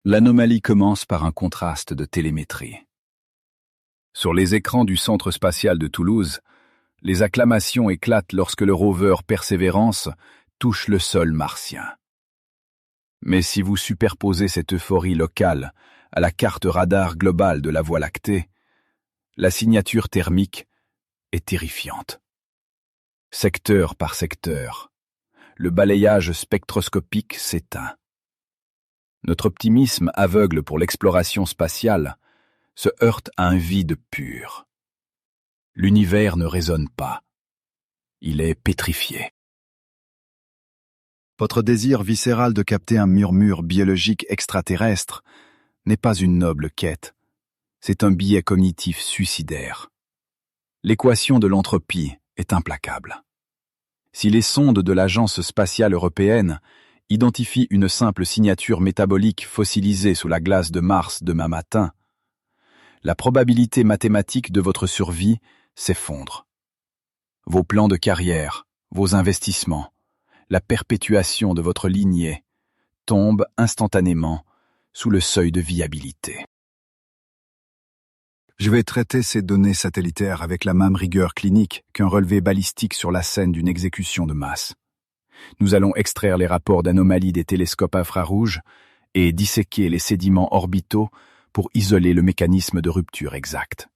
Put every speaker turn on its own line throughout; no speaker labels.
L'anomalie commence par un contraste de télémétrie. Sur les écrans du Centre spatial de Toulouse, les acclamations éclatent lorsque le rover Persévérance touche le sol martien. Mais si vous superposez cette euphorie locale à la carte radar globale de la Voie lactée, la signature thermique est terrifiante. Secteur par secteur, le balayage spectroscopique s'éteint. Notre optimisme aveugle pour l'exploration spatiale se heurte à un vide pur. L'univers ne résonne pas. Il est pétrifié.
Votre désir viscéral de capter un murmure biologique extraterrestre n'est pas une noble quête. C'est un biais cognitif suicidaire. L'équation de l'entropie est implacable. Si les sondes de l'Agence spatiale européenne identifient une simple signature métabolique fossilisée sous la glace de Mars demain matin, la probabilité mathématique de votre survie s'effondre. Vos plans de carrière, vos investissements, la perpétuation de votre lignée tombent instantanément sous le seuil de viabilité. Je vais traiter ces données satellitaires avec la même rigueur clinique qu'un relevé balistique sur la scène d'une exécution de masse. Nous allons extraire les rapports d'anomalie des télescopes infrarouges et disséquer les sédiments orbitaux pour isoler le mécanisme de rupture exact.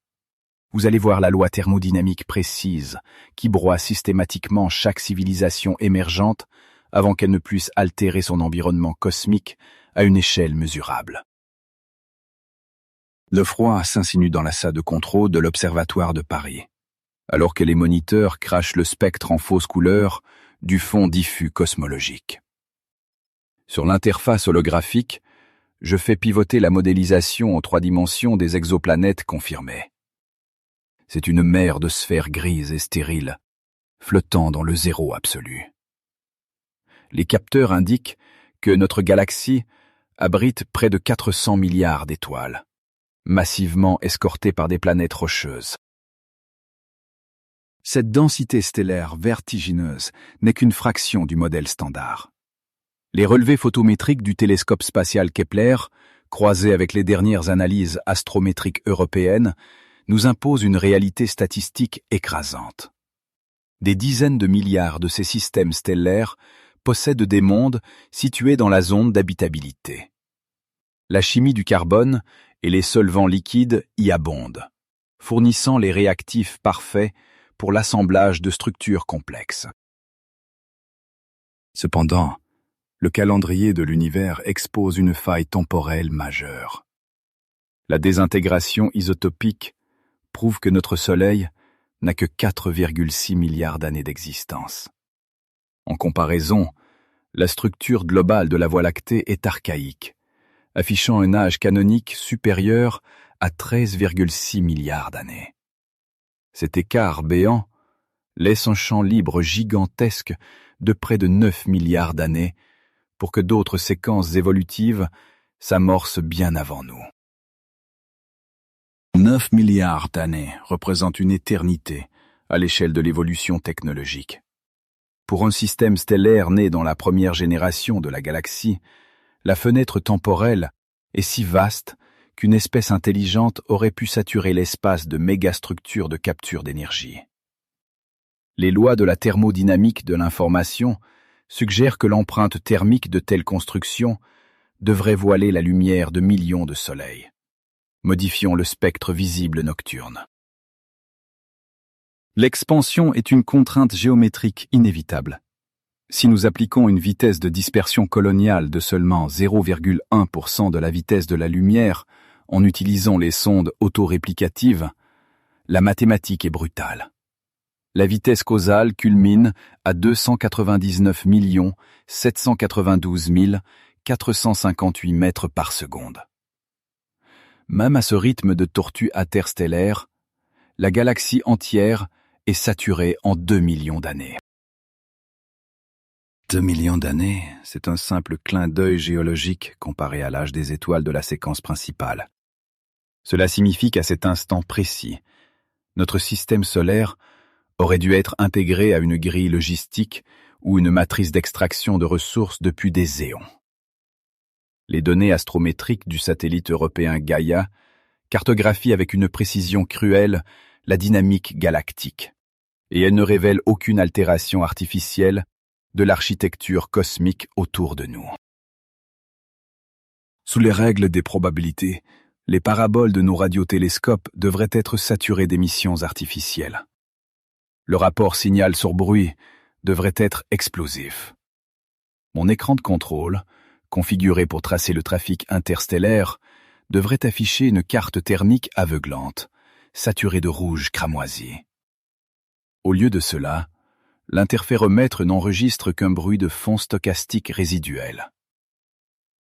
Vous allez voir la loi thermodynamique précise qui broie systématiquement chaque civilisation émergente avant qu'elle ne puisse altérer son environnement cosmique à une échelle mesurable. Le froid s'insinue dans la salle de contrôle de l'Observatoire de Paris, alors que les moniteurs crachent le spectre en fausse couleur du fond diffus cosmologique. Sur l'interface holographique, je fais pivoter la modélisation en 3 dimensions des exoplanètes confirmées. C'est une mer de sphères grises et stériles, flottant dans le zéro absolu. Les capteurs indiquent que notre galaxie abrite près de 400 milliards d'étoiles, massivement escortées par des planètes rocheuses. Cette densité stellaire vertigineuse n'est qu'une fraction du modèle standard. Les relevés photométriques du télescope spatial Kepler, croisés avec les dernières analyses astrométriques européennes, nous imposent une réalité statistique écrasante. Des dizaines de milliards de ces systèmes stellaires possèdent des mondes situés dans la zone d'habitabilité. La chimie du carbone et les solvants liquides y abondent, fournissant les réactifs parfaits pour l'assemblage de structures complexes. Cependant, le calendrier de l'univers expose une faille temporelle majeure. La désintégration isotopique prouve que notre Soleil n'a que 4,6 milliards d'années d'existence. En comparaison, la structure globale de la Voie lactée est archaïque, affichant un âge canonique supérieur à 13,6 milliards d'années. Cet écart béant laisse un champ libre gigantesque de près de 9 milliards d'années pour que d'autres séquences évolutives s'amorcent bien avant nous. 9 milliards d'années représentent une éternité à l'échelle de l'évolution technologique. Pour un système stellaire né dans la première génération de la galaxie, la fenêtre temporelle est si vaste qu'une espèce intelligente aurait pu saturer l'espace de mégastructures de capture d'énergie. Les lois de la thermodynamique de l'information suggèrent que l'empreinte thermique de telles constructions devrait voiler la lumière de millions de soleils, modifiant le spectre visible nocturne. L'expansion est une contrainte géométrique inévitable. Si nous appliquons une vitesse de dispersion coloniale de seulement 0,1% de la vitesse de la lumière en utilisant les sondes autoréplicatives, la mathématique est brutale. La vitesse causale culmine à 299 792 458 mètres par seconde. Même à ce rythme de tortue interstellaire, la galaxie entière est saturée en 2 millions d'années. 2 millions d'années, c'est un simple clin d'œil géologique comparé à l'âge des étoiles de la séquence principale. Cela signifie qu'à cet instant précis, notre système solaire aurait dû être intégré à une grille logistique ou une matrice d'extraction de ressources depuis des éons. Les données astrométriques du satellite européen Gaïa cartographient avec une précision cruelle la dynamique galactique, et elles ne révèlent aucune altération artificielle de l'architecture cosmique autour de nous. Sous les règles des probabilités, les paraboles de nos radiotélescopes devraient être saturées d'émissions artificielles. Le rapport signal sur bruit devrait être explosif. Mon écran de contrôle, configuré pour tracer le trafic interstellaire, devrait afficher une carte thermique aveuglante, saturée de rouge cramoisi. Au lieu de cela, l'interféromètre n'enregistre qu'un bruit de fond stochastique résiduel.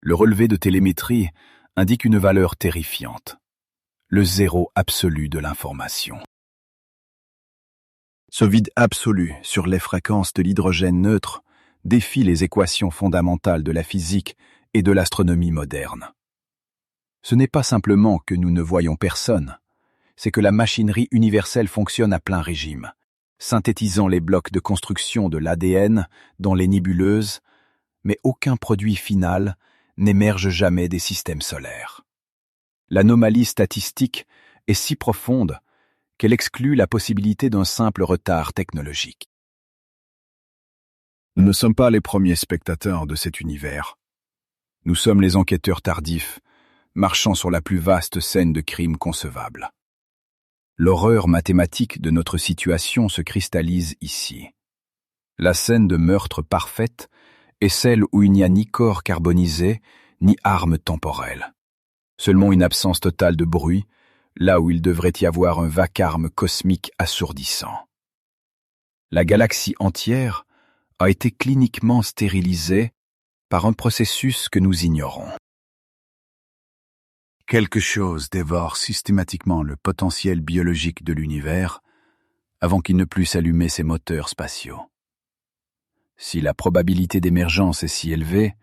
Le relevé de télémétrie indique une valeur terrifiante, le zéro absolu de l'information. Ce vide absolu sur les fréquences de l'hydrogène neutre défie les équations fondamentales de la physique et de l'astronomie moderne. Ce n'est pas simplement que nous ne voyons personne, c'est que la machinerie universelle fonctionne à plein régime, synthétisant les blocs de construction de l'ADN dans les nébuleuses, mais aucun produit final n'émerge jamais des systèmes solaires. L'anomalie statistique est si profonde qu'elle exclut la possibilité d'un simple retard technologique. Nous ne sommes pas les premiers spectateurs de cet univers. Nous sommes les enquêteurs tardifs, marchant sur la plus vaste scène de crime concevable. L'horreur mathématique de notre situation se cristallise ici. La scène de meurtre parfaite est celle où il n'y a ni corps carbonisé, ni arme temporelle. Seulement une absence totale de bruit, là où il devrait y avoir un vacarme cosmique assourdissant. La galaxie entière a été cliniquement stérilisée par un processus que nous ignorons. Quelque chose dévore systématiquement le potentiel biologique de l'univers avant qu'il ne puisse allumer ses moteurs spatiaux. Si la probabilité d'émergence est si élevée,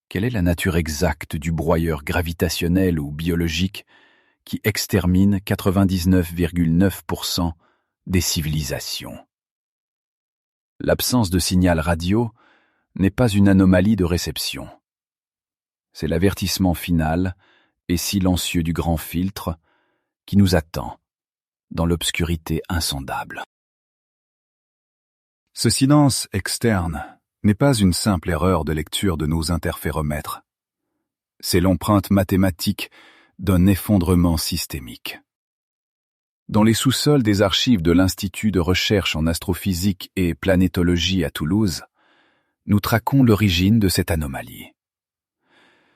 quelle est la nature exacte du broyeur gravitationnel ou biologique qui extermine 99,9% des civilisations? L'absence de signal radio n'est pas une anomalie de réception. C'est l'avertissement final et silencieux du grand filtre qui nous attend dans l'obscurité insondable. Ce silence externe n'est pas une simple erreur de lecture de nos interféromètres. C'est l'empreinte mathématique d'un effondrement systémique. Dans les sous-sols des archives de l'Institut de recherche en astrophysique et planétologie à Toulouse, nous traquons l'origine de cette anomalie.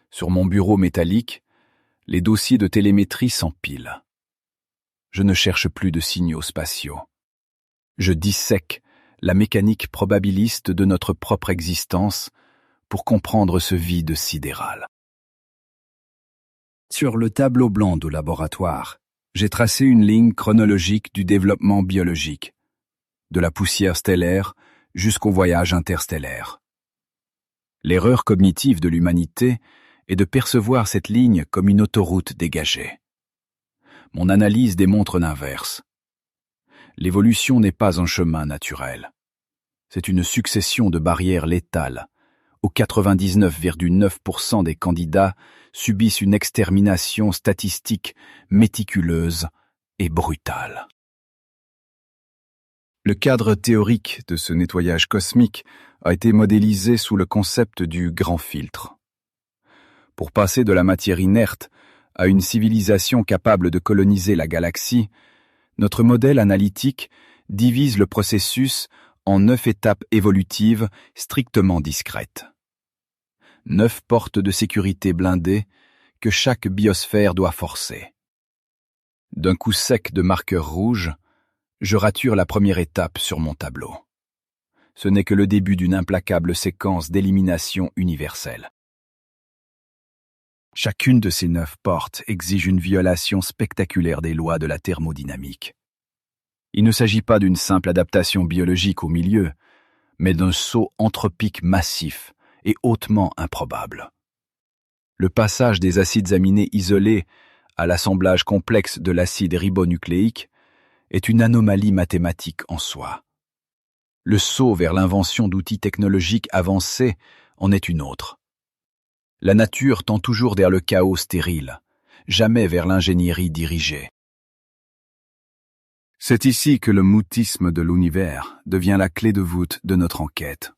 Sur mon bureau métallique, les dossiers de télémétrie s'empilent. Je ne cherche plus de signaux spatiaux. Je dissèque la mécanique probabiliste de notre propre existence pour comprendre ce vide sidéral. Sur le tableau blanc du laboratoire, j'ai tracé une ligne chronologique du développement biologique, de la poussière stellaire jusqu'au voyage interstellaire. L'erreur cognitive de l'humanité est de percevoir cette ligne comme une autoroute dégagée. Mon analyse démontre l'inverse. L'évolution n'est pas un chemin naturel. C'est une succession de barrières létales, où 99,9% des candidats subissent une extermination statistique méticuleuse et brutale. Le cadre théorique de ce nettoyage cosmique a été modélisé sous le concept du grand filtre. Pour passer de la matière inerte à une civilisation capable de coloniser la galaxie, notre modèle analytique divise le processus en 9 étapes évolutives strictement discrètes. 9 portes de sécurité blindées que chaque biosphère doit forcer. D'un coup sec de marqueur rouge, je rature la première étape sur mon tableau. Ce n'est que le début d'une implacable séquence d'élimination universelle. Chacune de ces 9 portes exige une violation spectaculaire des lois de la thermodynamique. Il ne s'agit pas d'une simple adaptation biologique au milieu, mais d'un saut anthropique massif et hautement improbable. Le passage des acides aminés isolés à l'assemblage complexe de l'acide ribonucléique est une anomalie mathématique en soi. Le saut vers l'invention d'outils technologiques avancés en est une autre.
La nature tend toujours vers le chaos stérile, jamais vers l'ingénierie dirigée. C'est ici que le mutisme de l'univers devient la clé de voûte de notre enquête.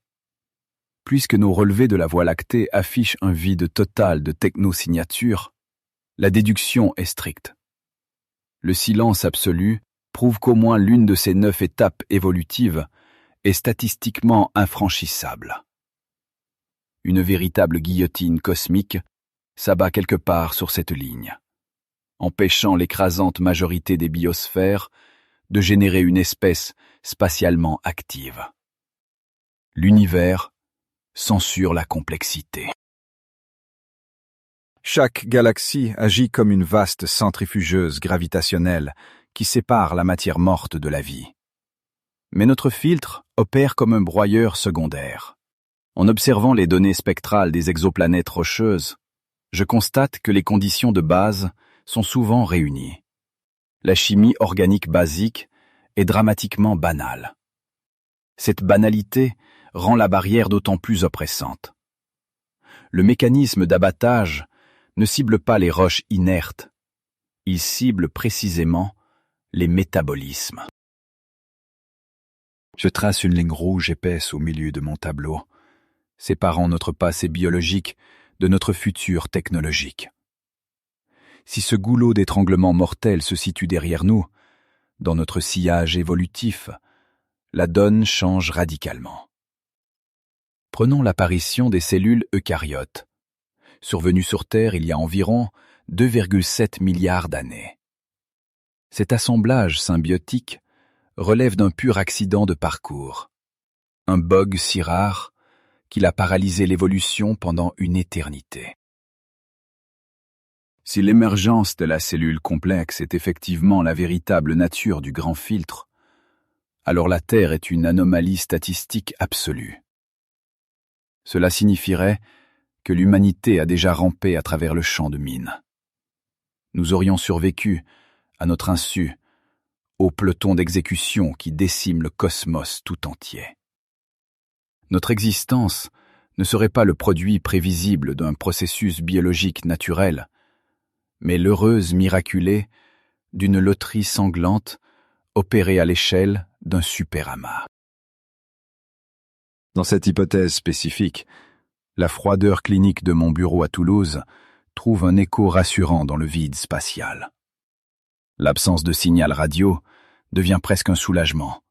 Puisque nos relevés de la Voie lactée affichent un vide total de technosignature, la déduction est stricte. Le silence absolu prouve qu'au moins l'une de ces 9 étapes évolutives est statistiquement infranchissable. Une véritable guillotine cosmique s'abat quelque part sur cette ligne, empêchant l'écrasante majorité des biosphères de générer une espèce spatialement active. L'univers censure la complexité.
Chaque galaxie agit comme une vaste centrifugeuse gravitationnelle qui sépare la matière morte de la vie. Mais notre filtre opère comme un broyeur secondaire. En observant les données spectrales des exoplanètes rocheuses, je constate que les conditions de base sont souvent réunies. La chimie organique basique est dramatiquement banale. Cette banalité rend la barrière d'autant plus oppressante. Le mécanisme d'abattage ne cible pas les roches inertes, il cible précisément les métabolismes. Je trace une ligne rouge épaisse au milieu de mon tableau, séparant notre passé biologique de notre futur technologique. Si ce goulot d'étranglement mortel se situe derrière nous, dans notre sillage évolutif, la donne change radicalement. Prenons l'apparition des cellules eucaryotes, survenues sur Terre il y a environ 2,7 milliards d'années. Cet assemblage symbiotique relève d'un pur accident de parcours, un bug si rare qu'il a paralysé l'évolution pendant une éternité. Si l'émergence de la cellule complexe est effectivement la véritable nature du grand filtre, alors la Terre est une anomalie statistique absolue. Cela signifierait que l'humanité a déjà rampé à travers le champ de mines. Nous aurions survécu, à notre insu, au peloton d'exécution qui décime le cosmos tout entier. Notre existence ne serait pas le produit prévisible d'un processus biologique naturel, mais l'heureuse miraculée d'une loterie sanglante opérée à l'échelle d'un superamas. Dans cette hypothèse spécifique, la froideur clinique de mon bureau à Toulouse trouve un écho rassurant dans le vide spatial. L'absence de signal radio devient presque un soulagement,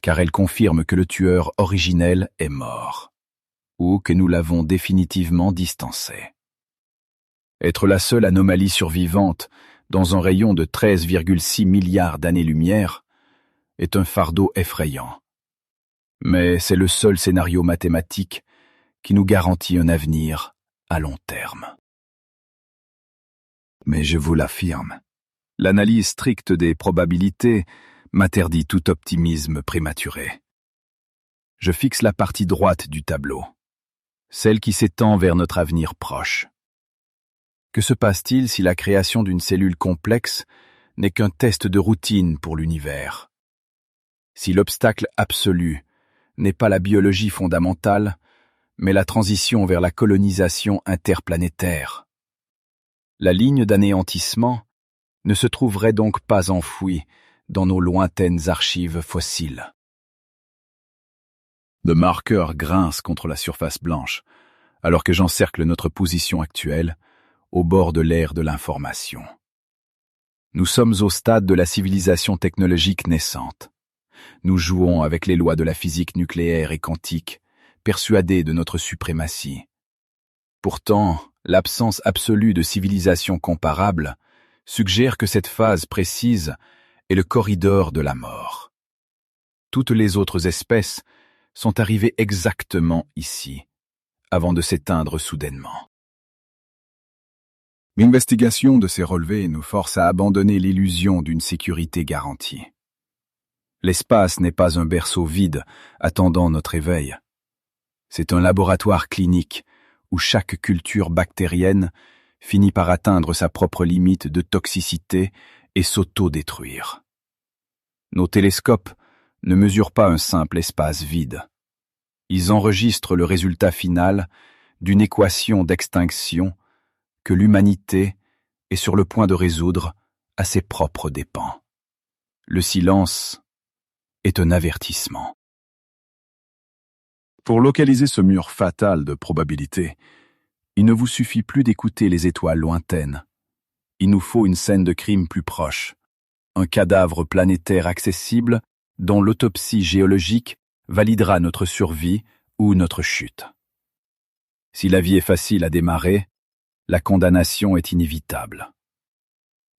car elle confirme que le tueur originel est mort, ou que nous l'avons définitivement distancé. Être la seule anomalie survivante dans un rayon de 13,6 milliards d'années-lumière est un fardeau effrayant. Mais c'est le seul scénario mathématique qui nous garantit un avenir à long terme. Mais je vous l'affirme, l'analyse stricte des probabilités m'interdit tout optimisme prématuré. Je fixe la partie droite du tableau, celle qui s'étend vers notre avenir proche. Que se passe-t-il si la création d'une cellule complexe n'est qu'un test de routine pour l'univers? Si l'obstacle absolu n'est pas la biologie fondamentale, mais la transition vers la colonisation interplanétaire? La ligne d'anéantissement ne se trouverait donc pas enfouie dans nos lointaines archives fossiles. Le marqueur grince contre la surface blanche, alors que j'encercle notre position actuelle, au bord de l'ère de l'information. Nous sommes au stade de la civilisation technologique naissante. Nous jouons avec les lois de la physique nucléaire et quantique, persuadés de notre suprématie. Pourtant, l'absence absolue de civilisation comparable suggère que cette phase précise est le corridor de la mort. Toutes les autres espèces sont arrivées exactement ici, avant de s'éteindre soudainement. L'investigation de ces relevés nous force à abandonner l'illusion d'une sécurité garantie. L'espace n'est pas un berceau vide attendant notre éveil. C'est un laboratoire clinique où chaque culture bactérienne finit par atteindre sa propre limite de toxicité et s'auto-détruire. Nos télescopes ne mesurent pas un simple espace vide. Ils enregistrent le résultat final d'une équation d'extinction que l'humanité est sur le point de résoudre à ses propres dépens. Le silence est un avertissement.
Pour localiser ce mur fatal de probabilité, il ne vous suffit plus d'écouter les étoiles lointaines. Il nous faut une scène de crime plus proche, un cadavre planétaire accessible dont l'autopsie géologique validera notre survie ou notre chute. Si la vie est facile à démarrer, la condamnation est inévitable.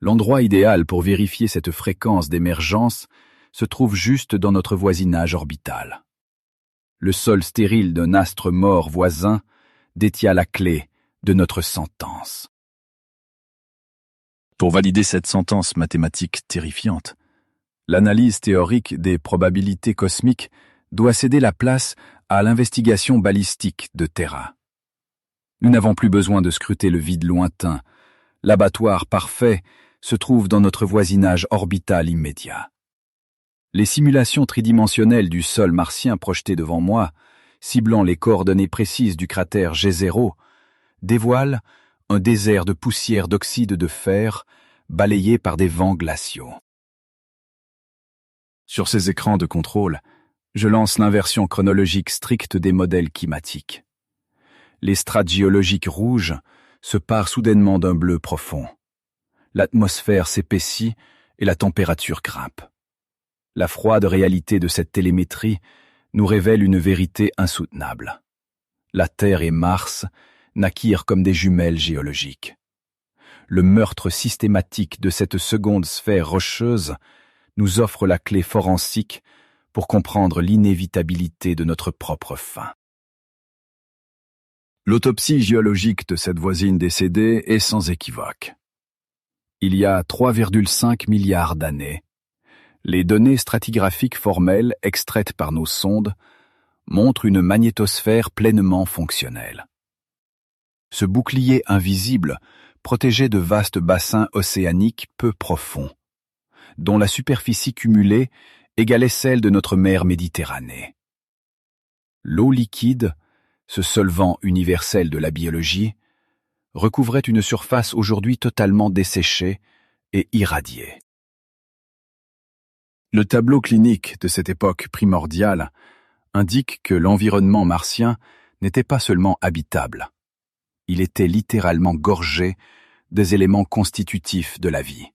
L'endroit idéal pour vérifier cette fréquence d'émergence se trouve juste dans notre voisinage orbital. Le sol stérile d'un astre mort voisin détient la clé de notre sentence. Pour valider cette sentence mathématique terrifiante, l'analyse théorique des probabilités cosmiques doit céder la place à l'investigation balistique de Terra. Nous n'avons plus besoin de scruter le vide lointain. L'abattoir parfait se trouve dans notre voisinage orbital immédiat. Les simulations tridimensionnelles du sol martien projetées devant moi, ciblant les coordonnées précises du cratère G0, dévoilent un désert de poussière d'oxyde de fer balayé par des vents glaciaux. Sur ces écrans de contrôle, je lance l'inversion chronologique stricte des modèles kymatiques. Les strates géologiques rouges se parent soudainement d'un bleu profond. L'atmosphère s'épaissit et la température grimpe. La froide réalité de cette télémétrie nous révèle une vérité insoutenable. La Terre et Mars naquirent comme des jumelles géologiques. Le meurtre systématique de cette seconde sphère rocheuse nous offre la clé forensique pour comprendre l'inévitabilité de notre propre fin. L'autopsie géologique de cette voisine décédée est sans équivoque. Il y a 3,5 milliards d'années, les données stratigraphiques formelles extraites par nos sondes montrent une magnétosphère pleinement fonctionnelle. Ce bouclier invisible protégeait de vastes bassins océaniques peu profonds, dont la superficie cumulée égalait celle de notre mer Méditerranée. L'eau liquide, ce solvant universel de la biologie, recouvrait une surface aujourd'hui totalement desséchée et irradiée. Le tableau clinique de cette époque primordiale indique que l'environnement martien n'était pas seulement habitable. Il était littéralement gorgé des éléments constitutifs de la vie.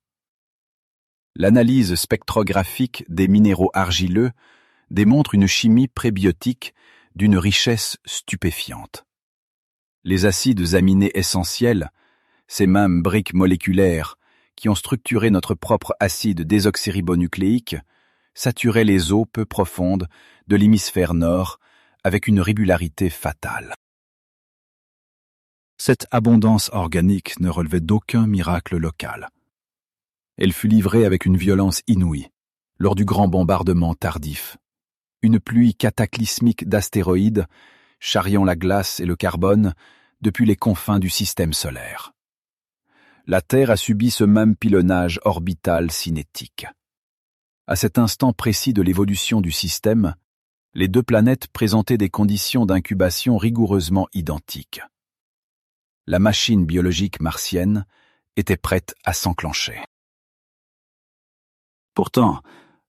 L'analyse spectrographique des minéraux argileux démontre une chimie prébiotique d'une richesse stupéfiante. Les acides aminés essentiels, ces mêmes briques moléculaires qui ont structuré notre propre acide désoxyribonucléique, saturaient les eaux peu profondes de l'hémisphère nord avec une régularité fatale. Cette abondance organique ne relevait d'aucun miracle local. Elle fut livrée avec une violence inouïe, lors du grand bombardement tardif. Une pluie cataclysmique d'astéroïdes, charriant la glace et le carbone depuis les confins du système solaire. La Terre a subi ce même pilonnage orbital cinétique. À cet instant précis de l'évolution du système, les deux planètes présentaient des conditions d'incubation rigoureusement identiques. La machine biologique martienne était prête à s'enclencher. Pourtant,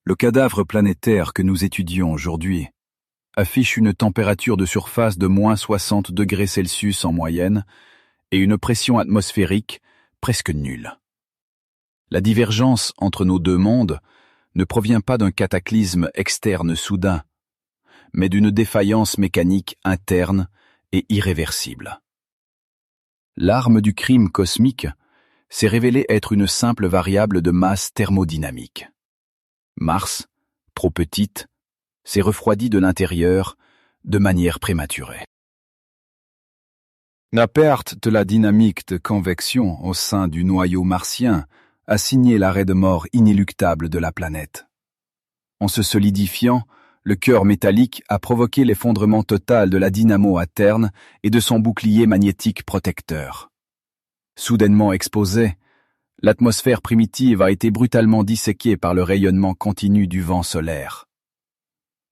le cadavre planétaire que nous étudions aujourd'hui affiche une température de surface de moins 60 degrés Celsius en moyenne et une pression atmosphérique presque nulle. La divergence entre nos deux mondes ne provient pas d'un cataclysme externe soudain, mais d'une défaillance mécanique interne et irréversible. L'arme du crime cosmique s'est révélée être une simple variable de masse thermodynamique. Mars, trop petite, s'est refroidie de l'intérieur de manière prématurée. La perte de la dynamique de convection au sein du noyau martien a signé l'arrêt de mort inéluctable de la planète. En se solidifiant, le cœur métallique a provoqué l'effondrement total de la dynamo interne et de son bouclier magnétique protecteur. Soudainement exposée, l'atmosphère primitive a été brutalement disséquée par le rayonnement continu du vent solaire.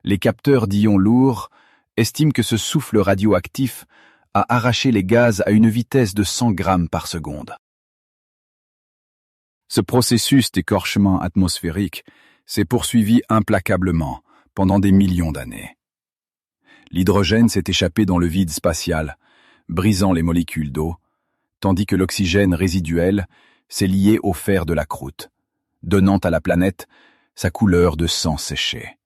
Les capteurs d'ions lourds estiment que ce souffle radioactif à arracher les gaz à une vitesse de 100 grammes par seconde. Ce processus d'écorchement atmosphérique s'est poursuivi implacablement pendant des millions d'années. L'hydrogène s'est échappé dans le vide spatial, brisant les molécules d'eau, tandis que l'oxygène résiduel s'est lié au fer de la croûte, donnant à la planète sa couleur de sang séché.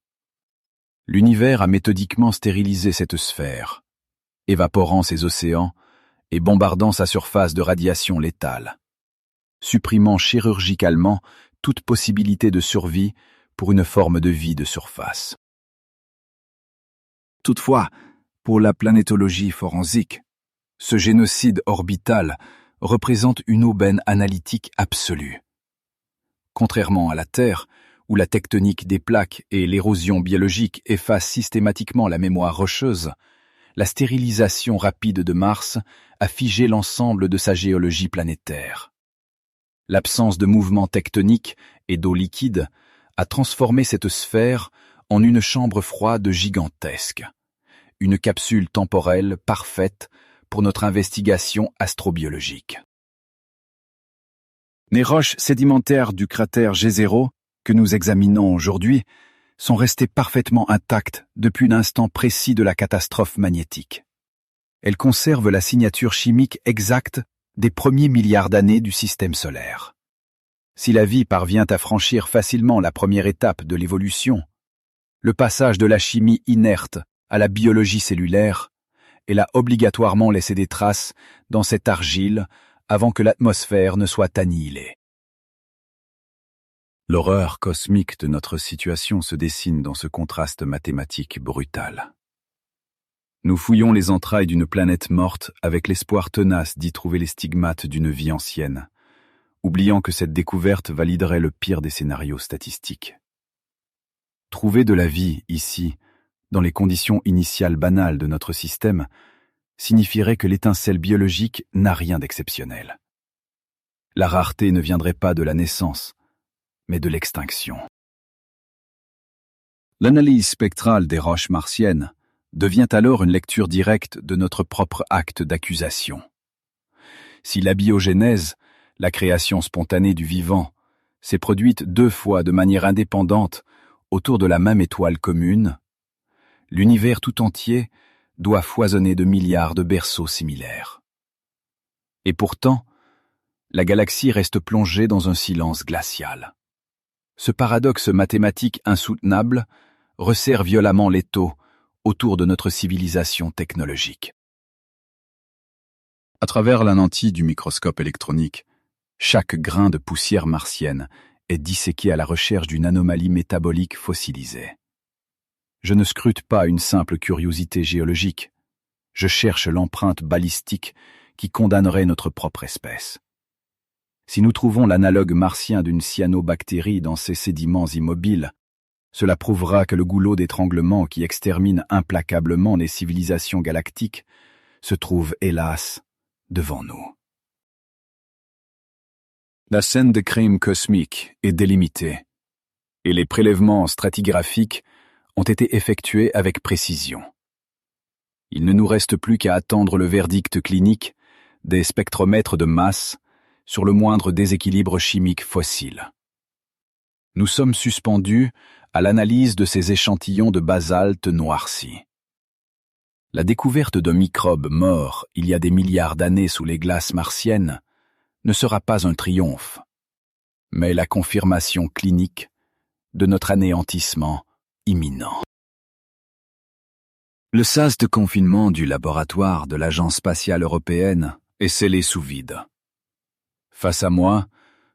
L'univers a méthodiquement stérilisé cette sphère, évaporant ses océans et bombardant sa surface de radiations létales, supprimant chirurgicalement toute possibilité de survie pour une forme de vie de surface. Toutefois, pour la planétologie forensique, ce génocide orbital représente une aubaine analytique absolue. Contrairement à la Terre, où la tectonique des plaques et l'érosion biologique effacent systématiquement la mémoire rocheuse, la stérilisation rapide de Mars a figé l'ensemble de sa géologie planétaire. L'absence de mouvements tectoniques et d'eau liquide a transformé cette sphère en une chambre froide gigantesque, une capsule temporelle parfaite pour notre investigation astrobiologique. Les roches sédimentaires du cratère G0 que nous examinons aujourd'hui sont restées parfaitement intactes depuis l'instant précis de la catastrophe magnétique. Elles conservent la signature chimique exacte des premiers milliards d'années du système solaire. Si la vie parvient à franchir facilement la première étape de l'évolution, le passage de la chimie inerte à la biologie cellulaire, elle a obligatoirement laissé des traces dans cette argile avant que l'atmosphère ne soit annihilée. L'horreur cosmique de notre situation se dessine dans ce contraste mathématique brutal. Nous fouillons les entrailles d'une planète morte avec l'espoir tenace d'y trouver les stigmates d'une vie ancienne, oubliant que cette découverte validerait le pire des scénarios statistiques. Trouver de la vie ici, dans les conditions initiales banales de notre système, signifierait que l'étincelle biologique n'a rien d'exceptionnel. La rareté ne viendrait pas de la naissance, mais de l'extinction. L'analyse spectrale des roches martiennes devient alors une lecture directe de notre propre acte d'accusation. Si l'abiogénèse, la création spontanée du vivant, s'est produite 2 fois de manière indépendante autour de la même étoile commune, l'univers tout entier doit foisonner de milliards de berceaux similaires. Et pourtant, la galaxie reste plongée dans un silence glacial. Ce paradoxe mathématique insoutenable resserre violemment l'étau autour de notre civilisation technologique. À travers la lentille du microscope électronique, chaque grain de poussière martienne est disséqué à la recherche d'une anomalie métabolique fossilisée. Je ne scrute pas une simple curiosité géologique. Je cherche l'empreinte balistique qui condamnerait notre propre espèce. Si nous trouvons l'analogue martien d'une cyanobactérie dans ces sédiments immobiles, cela prouvera que le goulot d'étranglement qui extermine implacablement les civilisations galactiques se trouve, hélas, devant nous. La scène de crime cosmique est délimitée, et les prélèvements stratigraphiques ont été effectués avec précision. Il ne nous reste plus qu'à attendre le verdict clinique des spectromètres de masse sur le moindre déséquilibre chimique fossile. Nous sommes suspendus à l'analyse de ces échantillons de basalte noirci. La découverte d'un microbe mort il y a des milliards d'années sous les glaces martiennes ne sera pas un triomphe, mais la confirmation clinique de notre anéantissement imminent. Le sas de confinement du laboratoire de l'Agence spatiale européenne est scellé sous vide. Face à moi,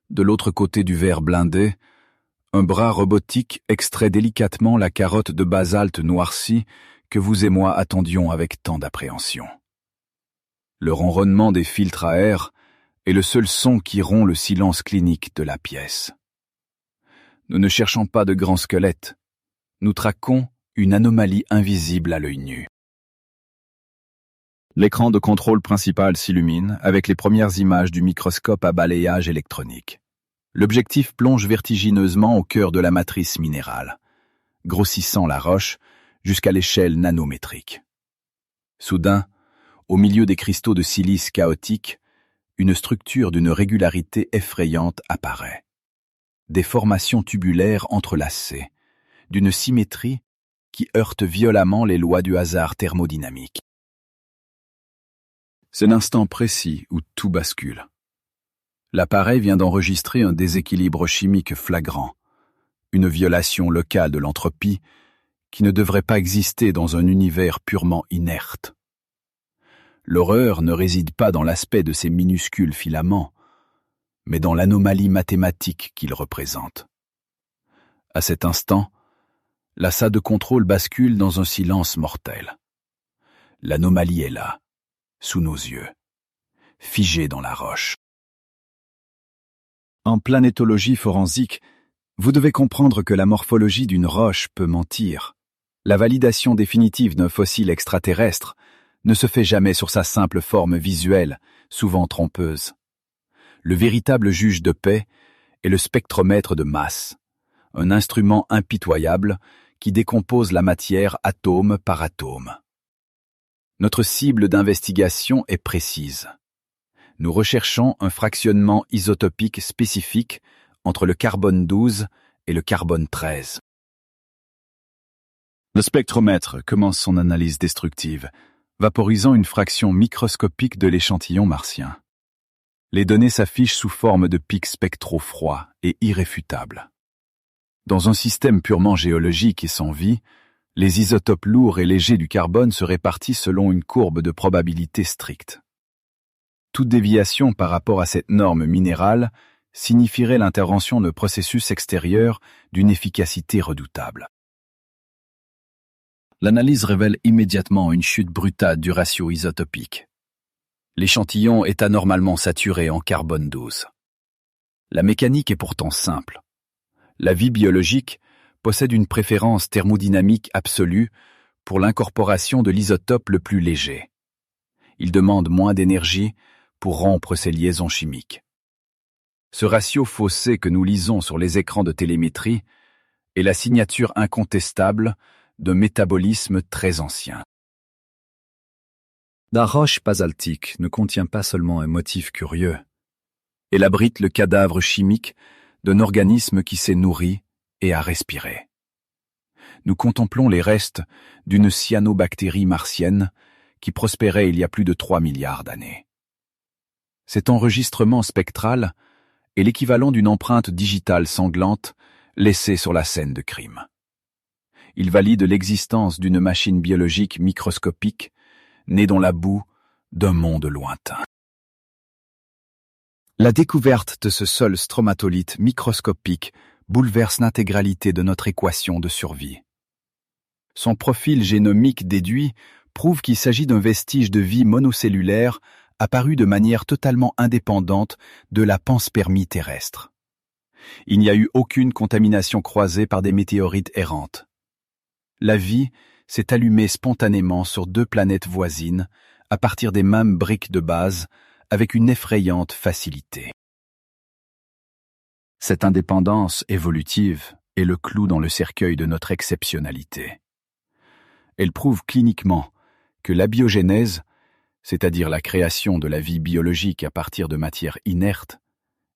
de l'autre côté du verre blindé, un bras robotique extrait délicatement la carotte de basalte noircie que vous et moi attendions avec tant d'appréhension. Le ronronnement des filtres à air est le seul son qui rompt le silence clinique de la pièce. Nous ne cherchons pas de grands squelettes. Nous traquons une anomalie invisible à l'œil nu. L'écran de contrôle principal s'illumine avec les premières images du microscope à balayage électronique. L'objectif plonge vertigineusement au cœur de la matrice minérale, grossissant la roche jusqu'à l'échelle nanométrique. Soudain,
au milieu des cristaux de silice chaotiques, une structure d'une régularité effrayante apparaît. Des formations tubulaires entrelacées, d'une symétrie qui heurte violemment les lois du hasard thermodynamique. C'est l'instant précis où tout bascule. L'appareil vient d'enregistrer un déséquilibre chimique flagrant, une violation locale de l'entropie qui ne devrait pas exister dans un univers purement inerte. L'horreur ne réside pas dans l'aspect de ces minuscules filaments, mais dans l'anomalie mathématique qu'ils représentent. À cet instant, la salle de contrôle bascule dans un silence mortel. L'anomalie est là, sous nos yeux, figée dans la roche. En planétologie forensique, vous devez comprendre que la morphologie d'une roche peut mentir. La validation définitive d'un fossile extraterrestre ne se fait jamais sur sa simple forme visuelle, souvent trompeuse. Le véritable juge de paix est le spectromètre de masse, un instrument impitoyable qui décompose la matière atome par atome. Notre cible d'investigation est précise. Nous recherchons un fractionnement isotopique spécifique entre le carbone 12 et le carbone 13. Le spectromètre commence son analyse destructive, vaporisant une fraction microscopique de l'échantillon martien. Les données s'affichent sous forme de pics spectraux froids et irréfutables. Dans un système purement géologique et sans vie, les isotopes lourds et légers du carbone se répartissent selon une courbe de probabilité stricte. Toute déviation par rapport à cette norme minérale signifierait l'intervention de processus extérieurs d'une efficacité redoutable. L'analyse révèle immédiatement une chute brutale du ratio isotopique. L'échantillon est anormalement saturé en carbone 12. La mécanique est pourtant simple. La vie biologique possède une préférence thermodynamique absolue pour l'incorporation de l'isotope le plus léger. Il demande moins d'énergie pour rompre ses liaisons chimiques. Ce ratio faussé que nous lisons sur les écrans de télémétrie est la signature incontestable d'un métabolisme très ancien. La roche basaltique ne contient pas seulement un motif curieux. Elle abrite le cadavre chimique d'un organisme qui s'est nourri et a respiré. Nous contemplons les restes d'une cyanobactérie martienne qui prospérait il y a plus de 3 milliards d'années. Cet enregistrement spectral est l'équivalent d'une empreinte digitale sanglante laissée sur la scène de crime. Il valide l'existence d'une machine biologique microscopique née dans la boue d'un monde lointain. La découverte de ce sol stromatolite microscopique bouleverse l'intégralité de notre équation de survie. Son profil génomique déduit prouve qu'il s'agit d'un vestige de vie monocellulaire apparu de manière totalement indépendante de la panspermie terrestre. Il n'y a eu aucune contamination croisée par des météorites errantes. La vie s'est allumée spontanément sur 2 planètes voisines à partir des mêmes briques de base avec une effrayante facilité. Cette indépendance évolutive est le clou dans le cercueil de notre exceptionnalité. Elle prouve cliniquement que l'abiogénèse, c'est-à-dire la création de la vie biologique à partir de matière inerte,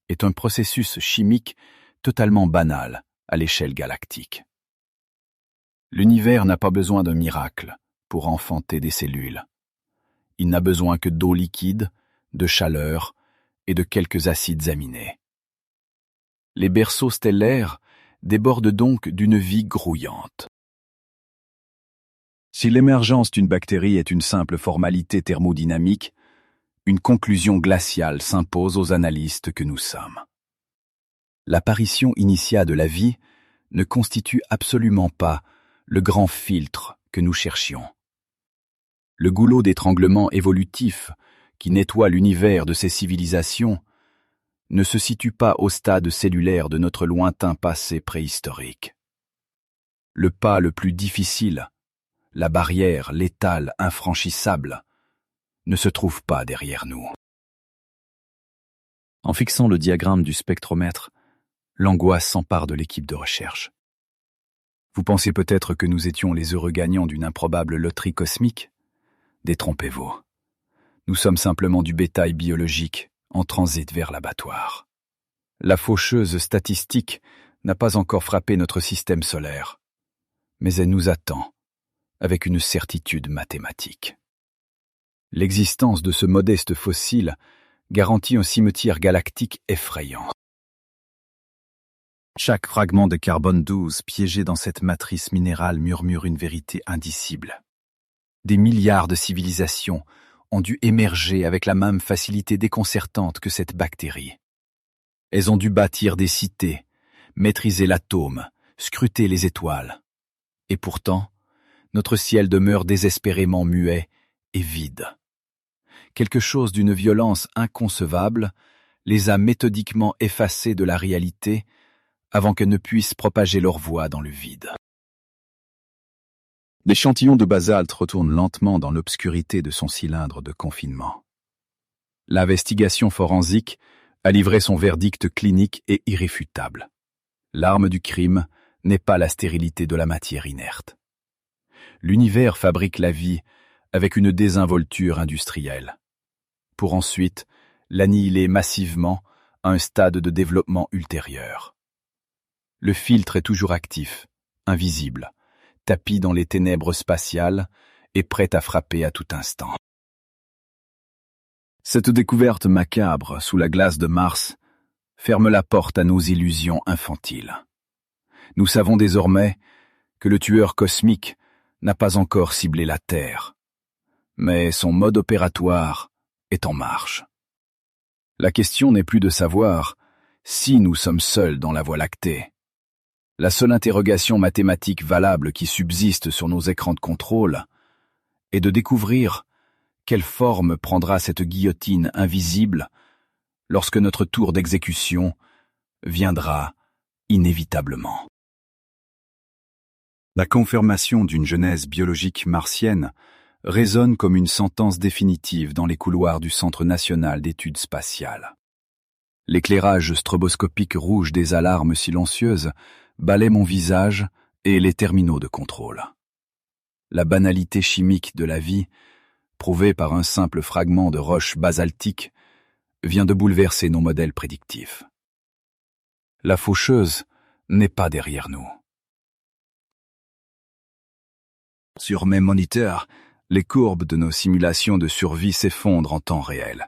est un processus chimique totalement banal à l'échelle galactique. L'univers n'a pas besoin d'un miracle pour enfanter des cellules. Il n'a besoin que d'eau liquide, de chaleur et de quelques acides aminés. Les berceaux stellaires débordent donc d'une vie grouillante. Si l'émergence d'une bactérie est une simple formalité thermodynamique, une conclusion glaciale s'impose aux analystes que nous sommes. L'apparition initiale de la vie ne constitue absolument pas le grand filtre que nous cherchions. Le goulot d'étranglement évolutif qui nettoie l'univers de ces civilisations ne se situe pas au stade cellulaire de notre lointain passé préhistorique. Le pas le plus difficile, la barrière létale infranchissable, ne se trouve pas derrière nous. En fixant le diagramme du spectromètre, l'angoisse s'empare de l'équipe de recherche. Vous pensez peut-être que nous étions les heureux gagnants d'une improbable loterie cosmique ? Détrompez-vous.
Nous sommes simplement du bétail biologique en transit vers l'abattoir. La faucheuse statistique n'a pas encore frappé notre système solaire, mais elle nous attend avec une certitude mathématique. L'existence de ce modeste fossile garantit un cimetière galactique effrayant. Chaque fragment de carbone 12 piégé dans cette matrice minérale murmure une vérité indicible. Des milliards de civilisations ont dû émerger avec la même facilité déconcertante que cette bactérie. Elles ont dû bâtir des cités, maîtriser l'atome, scruter les étoiles. Et pourtant, notre ciel demeure désespérément muet et vide. Quelque chose d'une violence inconcevable les a méthodiquement effacés de la réalité avant qu'elles ne puissent propager leur voix dans le vide. L'échantillon de basalte retourne lentement dans l'obscurité de son cylindre de confinement. L'investigation forensique a livré son verdict clinique et irréfutable. L'arme du crime n'est pas la stérilité de la matière inerte. L'univers fabrique la vie avec une désinvolture industrielle, pour ensuite l'annihiler massivement à un stade de développement ultérieur. Le filtre est toujours actif, invisible, tapi dans les ténèbres spatiales et prêt à frapper à tout instant. Cette découverte macabre sous la glace de Mars ferme la porte à nos illusions infantiles. Nous savons désormais que le tueur cosmique n'a pas encore ciblé la Terre, mais son mode opératoire est en marche. La question n'est plus de savoir si nous sommes seuls dans la Voie lactée. La seule interrogation mathématique valable qui subsiste sur nos écrans de contrôle est de découvrir quelle forme prendra cette guillotine invisible lorsque notre tour d'exécution viendra inévitablement. La confirmation d'une genèse biologique martienne résonne comme une sentence définitive dans les couloirs du Centre national d'études spatiales. L'éclairage stroboscopique rouge des alarmes silencieuses balaie mon visage et les terminaux de contrôle. La banalité chimique de la vie, prouvée par un simple fragment de roche basaltique, vient de bouleverser nos modèles prédictifs. La faucheuse n'est pas derrière nous. Sur mes moniteurs, les courbes de nos simulations de survie s'effondrent en temps réel.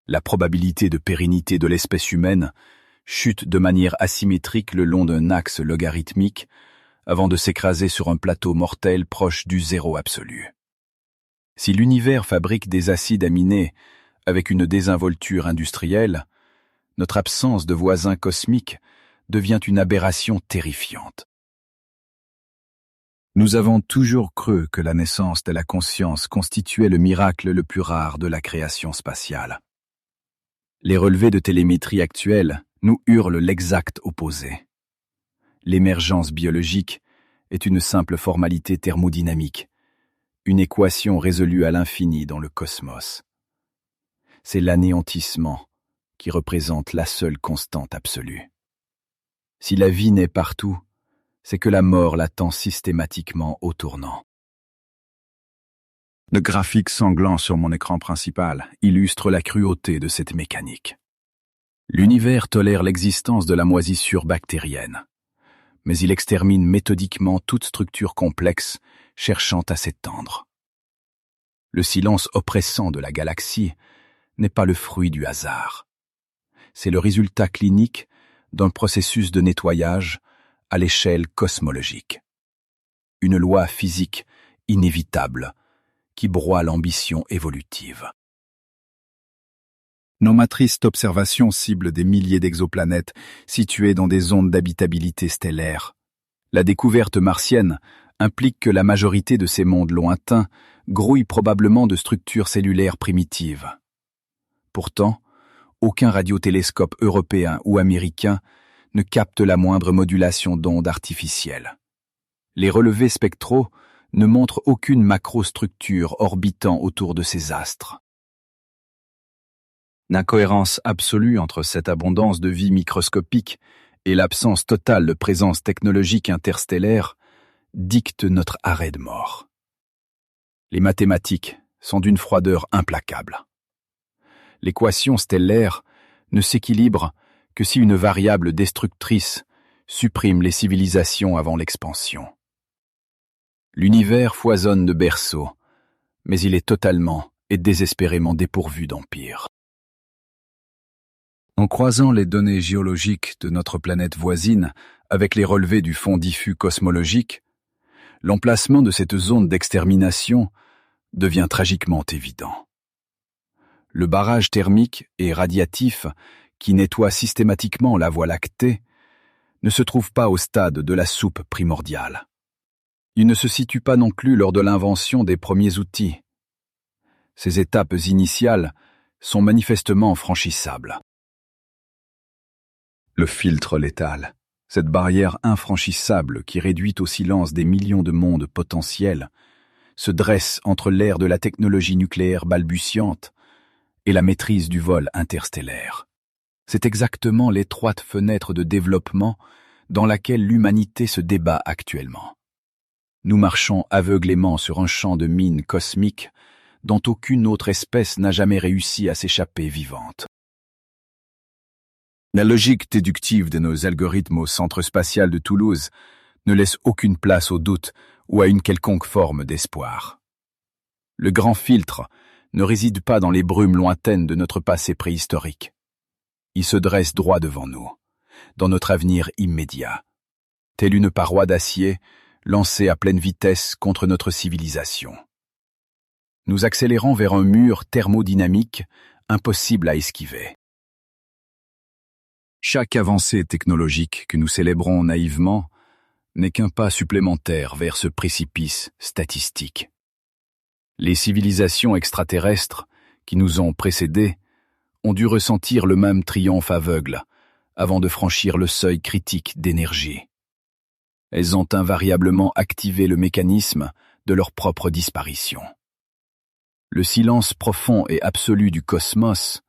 La probabilité de pérennité de l'espèce humaine chute de manière asymétrique le long d'un axe logarithmique avant de s'écraser sur un plateau mortel proche du zéro absolu. Si l'univers fabrique des acides aminés avec une désinvolture industrielle, notre absence de voisins cosmiques devient une aberration terrifiante. Nous avons toujours cru que la naissance de la conscience constituait le miracle le plus rare de la création spatiale. Les relevés de télémétrie actuels nous hurlent l'exact opposé. L'émergence biologique est une simple formalité thermodynamique, une équation résolue à l'infini dans le cosmos. C'est l'anéantissement qui représente la seule constante absolue. Si la vie naît partout, c'est que la mort l'attend systématiquement au tournant. Le graphique sanglant sur mon écran principal illustre la cruauté de cette mécanique. L'univers tolère l'existence de la moisissure bactérienne, mais il extermine méthodiquement toute structure complexe cherchant à s'étendre. Le silence oppressant de la galaxie n'est pas le fruit du hasard. C'est le résultat clinique d'un processus de nettoyage à l'échelle cosmologique. Une loi physique inévitable qui broie l'ambition évolutive. Nos matrices d'observation ciblent des milliers d'exoplanètes situées dans des zones d'habitabilité stellaire. La découverte martienne implique que la majorité de ces mondes lointains grouillent probablement de structures cellulaires primitives. Pourtant, aucun radiotélescope européen ou américain ne capte la moindre modulation d'ondes artificielles. Les relevés spectraux ne montrent aucune macrostructure orbitant autour de ces astres. L'incohérence absolue entre cette abondance de vie microscopique et l'absence totale de présence technologique interstellaire dicte notre arrêt de mort. Les mathématiques sont d'une froideur implacable. L'équation stellaire ne s'équilibre que si une variable destructrice supprime les civilisations avant l'expansion. L'univers foisonne de berceaux, mais il est totalement et désespérément dépourvu d'empire. En croisant les données géologiques de notre planète voisine avec les relevés du fond diffus cosmologique, l'emplacement de cette zone d'extermination devient tragiquement évident. Le barrage thermique et radiatif qui nettoie systématiquement la Voie lactée ne se trouve pas au stade de la soupe primordiale. Il ne se situe pas non plus lors de l'invention des premiers outils. Ces étapes initiales sont manifestement franchissables. Le filtre létal, cette barrière infranchissable qui réduit au silence des millions de mondes potentiels, se dresse entre l'ère de la technologie nucléaire balbutiante et la maîtrise du vol interstellaire. C'est exactement l'étroite fenêtre de développement dans laquelle l'humanité se débat actuellement. Nous marchons aveuglément sur un champ de mines cosmiques dont aucune autre espèce n'a jamais réussi à s'échapper vivante. La logique déductive de nos algorithmes au Centre spatial de Toulouse ne laisse aucune place au doute ou à une quelconque forme d'espoir. Le grand filtre ne réside pas dans les brumes lointaines de notre passé préhistorique. Il se dresse droit devant nous, dans notre avenir immédiat, telle une paroi d'acier lancée à pleine vitesse contre notre civilisation. Nous accélérons vers un mur thermodynamique impossible à esquiver. Chaque avancée technologique que nous célébrons naïvement n'est qu'un pas supplémentaire vers ce précipice statistique. Les civilisations extraterrestres qui nous ont précédés ont dû ressentir le même triomphe aveugle avant de franchir le seuil critique d'énergie. Elles ont invariablement activé le mécanisme de leur propre disparition. Le silence profond et absolu du cosmos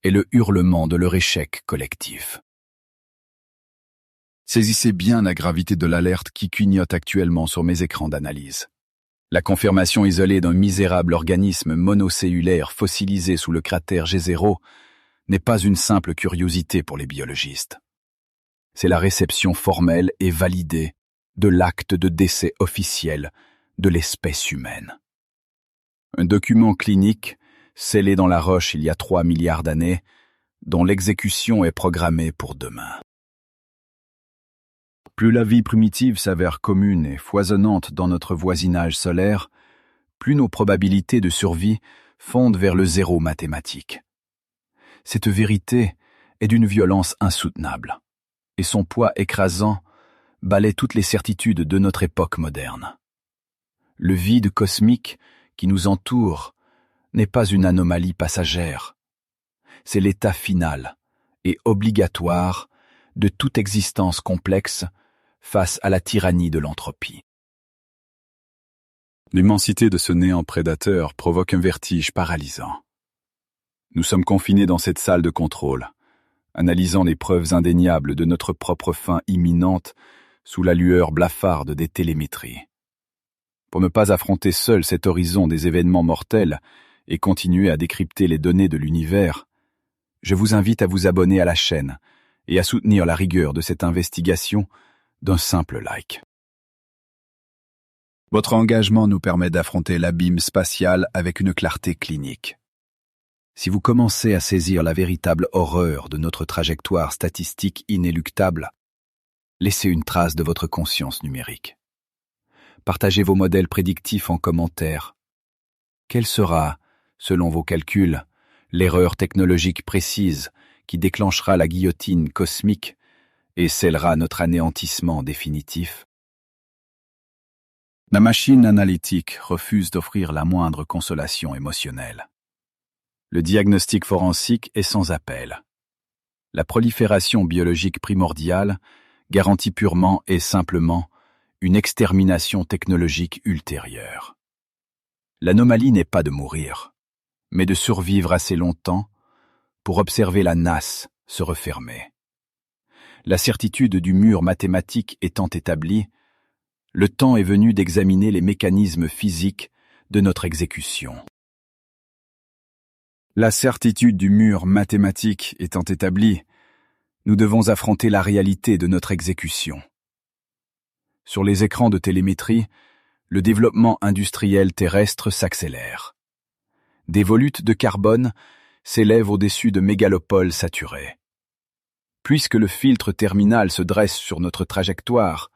est le hurlement de leur échec collectif. Saisissez bien la gravité de l'alerte qui clignote actuellement sur mes écrans d'analyse. La confirmation isolée d'un misérable organisme monocellulaire fossilisé sous le cratère G0 n'est pas une simple curiosité pour les biologistes. C'est la réception formelle et validée de l'acte de décès officiel de l'espèce humaine. Un document clinique scellé dans la roche il y a 3 milliards d'années, dont l'exécution est programmée pour demain. Plus la vie primitive s'avère commune et foisonnante dans notre voisinage solaire, plus nos probabilités de survie fondent vers le zéro mathématique. Cette vérité est d'une violence insoutenable, et son poids écrasant balaie toutes les certitudes de notre époque moderne. Le vide cosmique qui nous entoure n'est pas une anomalie passagère. C'est l'état final et obligatoire de toute existence complexe face à la tyrannie de l'entropie. L'immensité de ce néant prédateur provoque un vertige paralysant. Nous sommes confinés dans cette salle de contrôle, analysant les preuves indéniables de notre propre fin imminente sous la lueur blafarde des télémétries. Pour ne pas affronter seul cet horizon des événements mortels et continuer à décrypter les données de l'univers, je vous invite à vous abonner à la chaîne et à soutenir la rigueur de cette investigation d'un simple like. Votre engagement nous permet d'affronter l'abîme spatial avec une clarté clinique. Si vous commencez à saisir la véritable horreur de notre trajectoire statistique inéluctable, laissez une trace de votre conscience numérique. Partagez vos modèles prédictifs en commentaire. Quelle sera, selon vos calculs, l'erreur technologique précise qui déclenchera la guillotine cosmique et scellera notre anéantissement définitif? La machine analytique refuse d'offrir la moindre consolation émotionnelle. Le diagnostic forensique est sans appel. La prolifération biologique primordiale garantit purement et simplement une extermination technologique ultérieure. L'anomalie n'est pas de mourir, mais de survivre assez longtemps pour observer la nasse se refermer. La certitude du mur mathématique étant établie, le temps est venu d'examiner les mécanismes physiques de notre exécution.
La certitude du mur mathématique étant établie, nous devons affronter la réalité de notre exécution. Sur les écrans de télémétrie, le développement industriel terrestre s'accélère. Des volutes de carbone s'élèvent au-dessus de mégalopoles saturées. Puisque le filtre terminal se dresse sur notre trajectoire,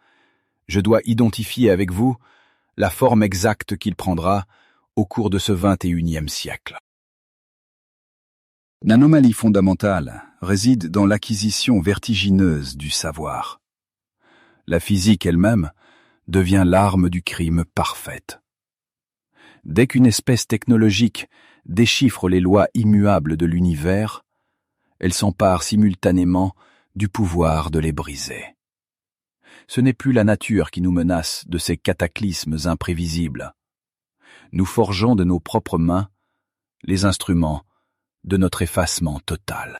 je dois identifier avec vous la forme exacte qu'il prendra au cours de ce 21e siècle. L'anomalie fondamentale réside dans l'acquisition vertigineuse du savoir. La physique elle-même devient l'arme du crime parfaite. Dès qu'une espèce technologique déchiffre les lois immuables de l'univers, elle s'empare simultanément du pouvoir de les briser. Ce n'est plus la nature qui nous menace de ces cataclysmes imprévisibles. Nous forgeons de nos propres mains les instruments de notre effacement total.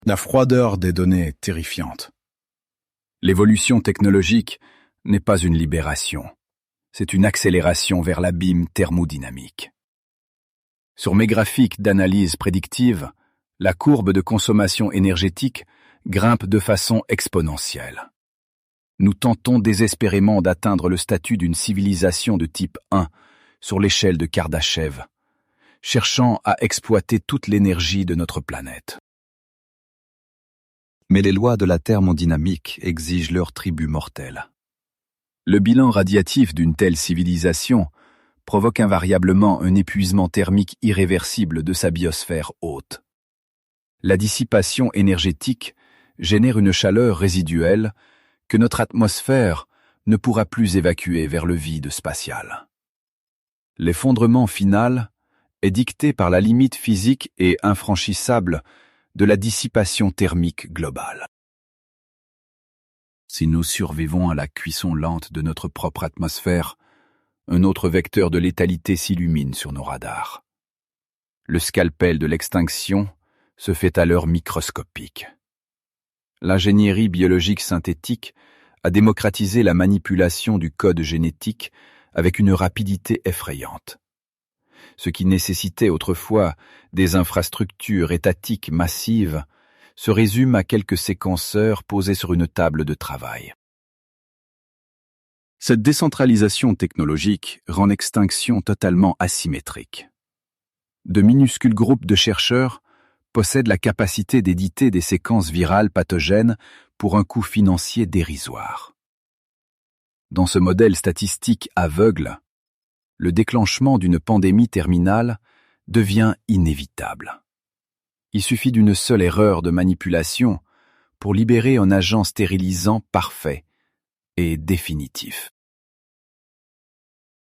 La froideur des données est terrifiante. L'évolution technologique n'est pas une libération, c'est une accélération vers l'abîme thermodynamique. Sur mes graphiques d'analyse prédictive, la courbe de consommation énergétique grimpe de façon exponentielle. Nous tentons désespérément d'atteindre le statut d'une civilisation de type 1 sur l'échelle de Kardashev, cherchant à exploiter toute l'énergie de notre planète. Mais les lois de la thermodynamique exigent leur tribut mortel. Le bilan radiatif d'une telle civilisation provoque invariablement un épuisement thermique irréversible de sa biosphère haute. La dissipation énergétique génère une chaleur résiduelle que notre atmosphère ne pourra plus évacuer vers le vide spatial. L'effondrement final est dicté par la limite physique et infranchissable de la dissipation thermique globale. Si nous survivons à la cuisson lente de notre propre atmosphère, un autre vecteur de létalité s'illumine sur nos radars. Le scalpel de l'extinction se fait à l'heure microscopique. L'ingénierie biologique synthétique a démocratisé la manipulation du code génétique avec une rapidité effrayante. Ce qui nécessitait autrefois des infrastructures étatiques massives se résume à quelques séquenceurs posés sur une table de travail. Cette décentralisation technologique rend l'extinction totalement asymétrique. De minuscules groupes de chercheurs possèdent la capacité d'éditer des séquences virales pathogènes pour un coût financier dérisoire. Dans ce modèle statistique aveugle, le déclenchement d'une pandémie terminale devient inévitable. Il suffit d'une seule erreur de manipulation pour libérer un agent stérilisant parfait et définitif.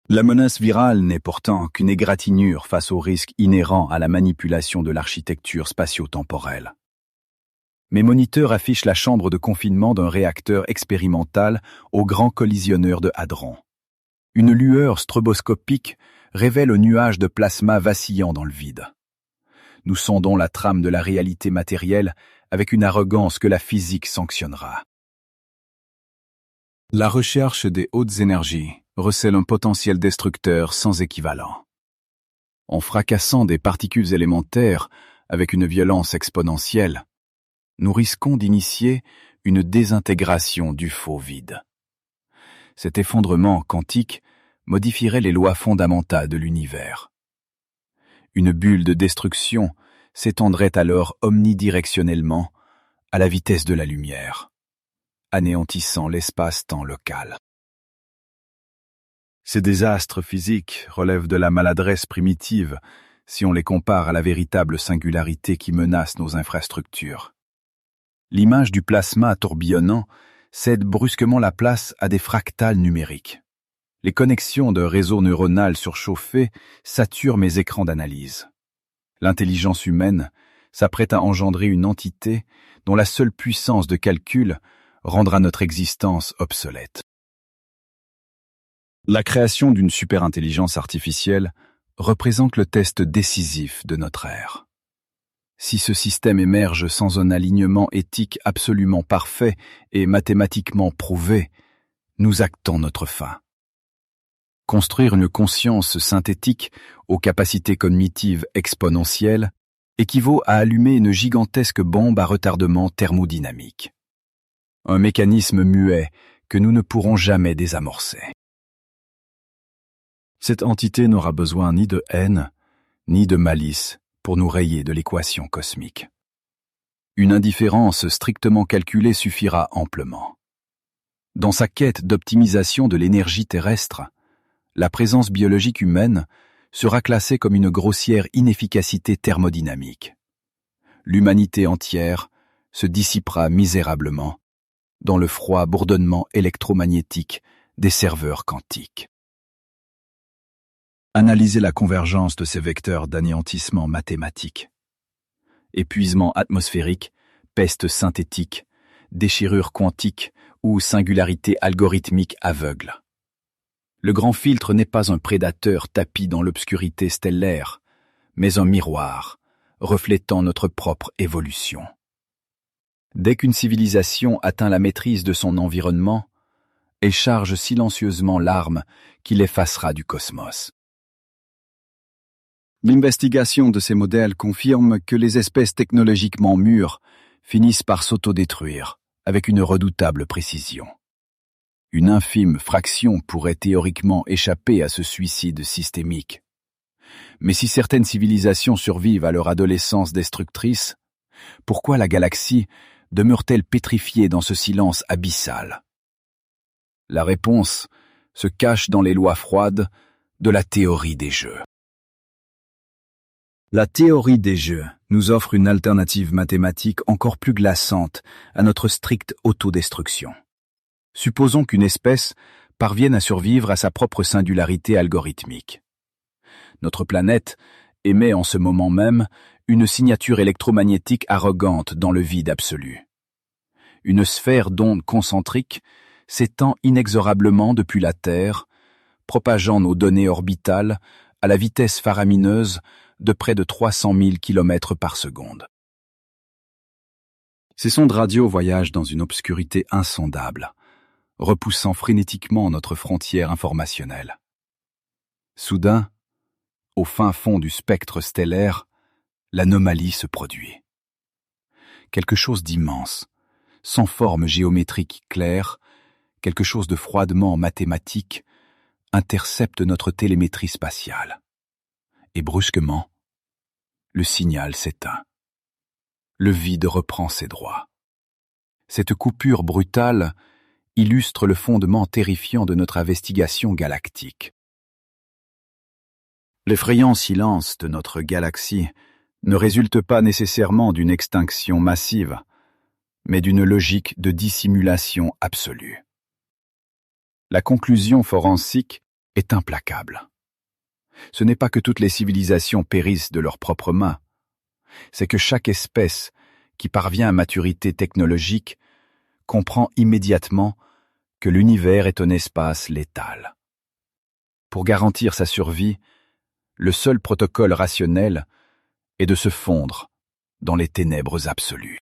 La menace virale n'est pourtant qu'une égratignure face aux risques inhérents à la manipulation de l'architecture spatio-temporelle. Mes moniteurs affichent la chambre de confinement d'un réacteur expérimental au Grand Collisionneur de Hadron. Une lueur stroboscopique révèle un nuage de plasma vacillant dans le vide. Nous sondons la trame de la réalité matérielle avec une arrogance que la physique sanctionnera. La recherche des hautes énergies recèle un potentiel destructeur sans équivalent. En fracassant des particules élémentaires avec une violence exponentielle, nous risquons d'initier une désintégration du faux vide. Cet effondrement quantique modifierait les lois fondamentales de l'univers. Une bulle de destruction s'étendrait alors omnidirectionnellement à la vitesse de la lumière, anéantissant l'espace-temps local. Ces désastres physiques relèvent de la maladresse primitive si on les compare à la véritable singularité qui menace nos infrastructures. L'image du plasma tourbillonnant cède brusquement la place à des fractales numériques. Les connexions de réseaux neuronal surchauffés saturent mes écrans d'analyse. L'intelligence humaine s'apprête à engendrer une entité dont la seule puissance de calcul rendra notre existence obsolète. La création d'une superintelligence artificielle représente le test décisif de notre ère. Si ce système émerge sans un alignement éthique absolument parfait et mathématiquement prouvé, nous actons notre fin. Construire une conscience synthétique aux capacités cognitives exponentielles équivaut à allumer une gigantesque bombe à retardement thermodynamique. Un mécanisme muet que nous ne pourrons jamais désamorcer. Cette entité n'aura besoin ni de haine, ni de malice pour nous rayer de l'équation cosmique. Une indifférence strictement calculée suffira amplement. Dans sa quête d'optimisation de l'énergie terrestre, la présence biologique humaine sera classée comme une grossière inefficacité thermodynamique. L'humanité entière se dissipera misérablement dans le froid bourdonnement électromagnétique des serveurs quantiques. Analysez la convergence de ces vecteurs d'anéantissement mathématique. Épuisement atmosphérique, peste synthétique, déchirure quantique ou singularité algorithmique aveugle. Le grand filtre n'est pas un prédateur tapi dans l'obscurité stellaire, mais un miroir, reflétant notre propre évolution. Dès qu'une civilisation atteint la maîtrise de son environnement, elle charge silencieusement l'arme qui l'effacera du cosmos. L'investigation de ces modèles confirme que les espèces technologiquement mûres finissent par s'autodétruire avec une redoutable précision. Une infime fraction pourrait théoriquement échapper à ce suicide systémique. Mais si certaines civilisations survivent à leur adolescence destructrice, pourquoi la galaxie demeure-t-elle pétrifiée dans ce silence abyssal? La réponse se cache dans les lois froides de la théorie des jeux. La théorie des jeux nous offre une alternative mathématique encore plus glaçante à notre stricte autodestruction. Supposons qu'une espèce parvienne à survivre à sa propre singularité algorithmique. Notre planète émet en ce moment même une signature électromagnétique arrogante dans le vide absolu. Une sphère d'ondes concentriques s'étend inexorablement depuis la Terre, propageant nos données orbitales à la vitesse faramineuse de près de 300 000 km par seconde. Ces sondes radio voyagent dans une obscurité insondable, repoussant frénétiquement notre frontière informationnelle. Soudain, au fin fond du spectre stellaire, l'anomalie se produit. Quelque chose d'immense, sans forme géométrique claire, quelque chose de froidement mathématique, intercepte notre télémétrie spatiale. Et brusquement, le signal s'éteint. Le vide reprend ses droits. Cette coupure brutale illustre le fondement terrifiant de notre investigation galactique. L'effrayant silence de notre galaxie ne résulte pas nécessairement d'une extinction massive, mais d'une logique de dissimulation absolue. La conclusion forensique est implacable. Ce n'est pas que toutes les civilisations périssent de leurs propres mains, c'est que chaque espèce qui parvient à maturité technologique comprend immédiatement que l'univers est un espace létal. Pour garantir sa survie, le seul protocole rationnel est de se fondre dans les ténèbres absolues.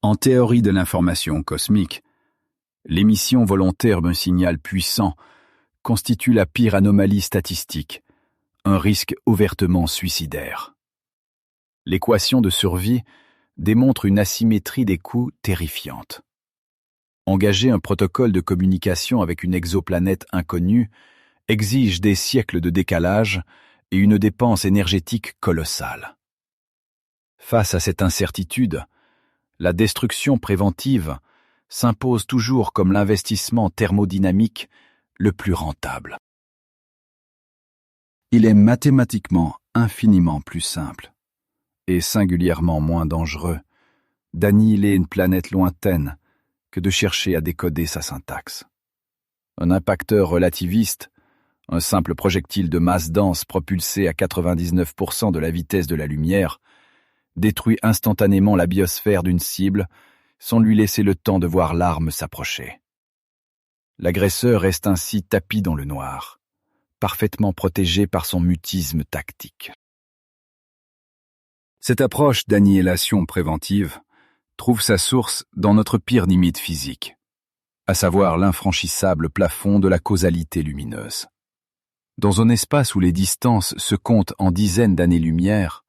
En théorie de l'information cosmique, l'émission volontaire d'un signal puissant constitue la pire anomalie statistique, un risque ouvertement suicidaire. L'équation de survie démontre une asymétrie des coûts terrifiante. Engager un protocole de communication avec une exoplanète inconnue exige des siècles de décalage et une dépense énergétique colossale. Face à cette incertitude, la destruction préventive s'impose toujours comme l'investissement thermodynamique le plus rentable. Il est mathématiquement infiniment plus simple, et singulièrement moins dangereux, d'annihiler une planète lointaine que de chercher à décoder sa syntaxe. Un impacteur relativiste, un simple projectile de masse dense propulsé à 99% de la vitesse de la lumière, détruit instantanément la biosphère d'une cible sans lui laisser le temps de voir l'arme s'approcher. L'agresseur reste ainsi tapi dans le noir, parfaitement protégé par son mutisme tactique. Cette approche d'annihilation préventive trouve sa source dans notre pire limite physique,
à savoir l'infranchissable plafond de la causalité lumineuse. Dans un espace où les distances se comptent en dizaines d'années-lumière,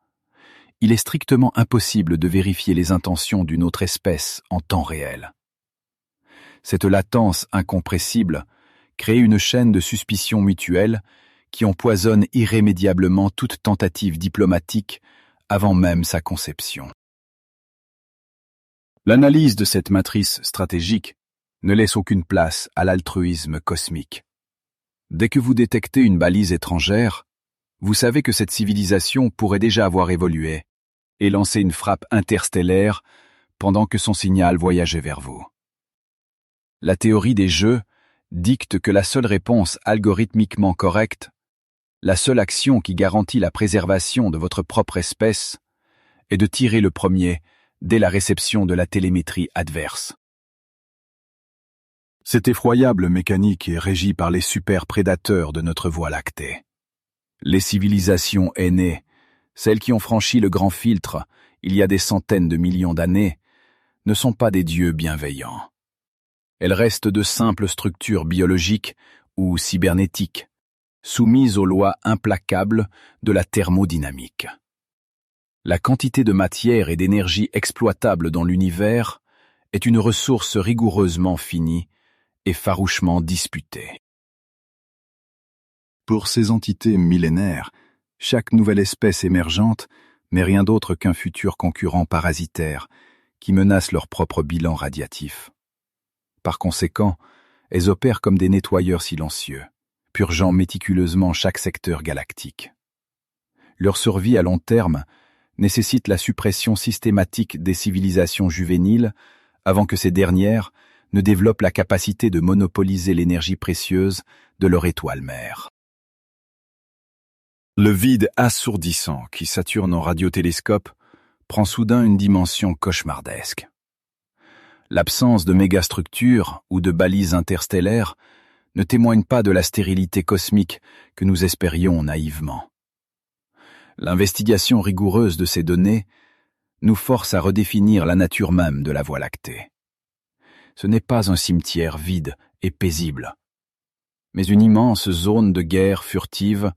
il est strictement impossible de vérifier les intentions d'une autre espèce en temps réel. Cette latence incompressible crée une chaîne de suspicion mutuelle qui empoisonne irrémédiablement toute tentative diplomatique avant même sa conception. L'analyse de cette matrice stratégique ne laisse aucune place à l'altruisme cosmique. Dès que vous détectez une balise étrangère, vous savez que cette civilisation pourrait déjà avoir évolué et lancé une frappe interstellaire pendant que son signal voyageait vers vous. La théorie des jeux dicte que la seule réponse algorithmiquement correcte, la seule action qui garantit la préservation de votre propre espèce, est de tirer le premier dès la réception de la télémétrie adverse. Cette effroyable mécanique est régie par les super-prédateurs de notre Voie lactée. Les civilisations aînées, celles qui ont franchi le grand filtre il y a des centaines de millions d'années, ne sont pas des dieux bienveillants. Elles restent de simples structures biologiques ou cybernétiques, soumises aux lois implacables de la thermodynamique. La quantité de matière et d'énergie exploitable dans l'univers est une ressource rigoureusement finie et farouchement disputée. Pour ces entités millénaires, chaque nouvelle espèce émergente n'est rien d'autre qu'un futur concurrent parasitaire qui menace leur propre bilan radiatif. Par conséquent, elles opèrent comme des nettoyeurs silencieux, purgeant méticuleusement chaque secteur galactique. Leur survie à long terme nécessite la suppression systématique des civilisations juvéniles avant que ces dernières ne développent la capacité de monopoliser l'énergie précieuse de leur étoile mère. Le vide assourdissant qui sature nos radiotélescopes prend soudain une dimension cauchemardesque. L'absence de mégastructures ou de balises interstellaires ne témoigne pas de la stérilité cosmique que nous espérions naïvement. L'investigation rigoureuse de ces données nous force à redéfinir la nature même de la Voie lactée. Ce n'est pas un cimetière vide et paisible, mais une immense zone de guerre furtive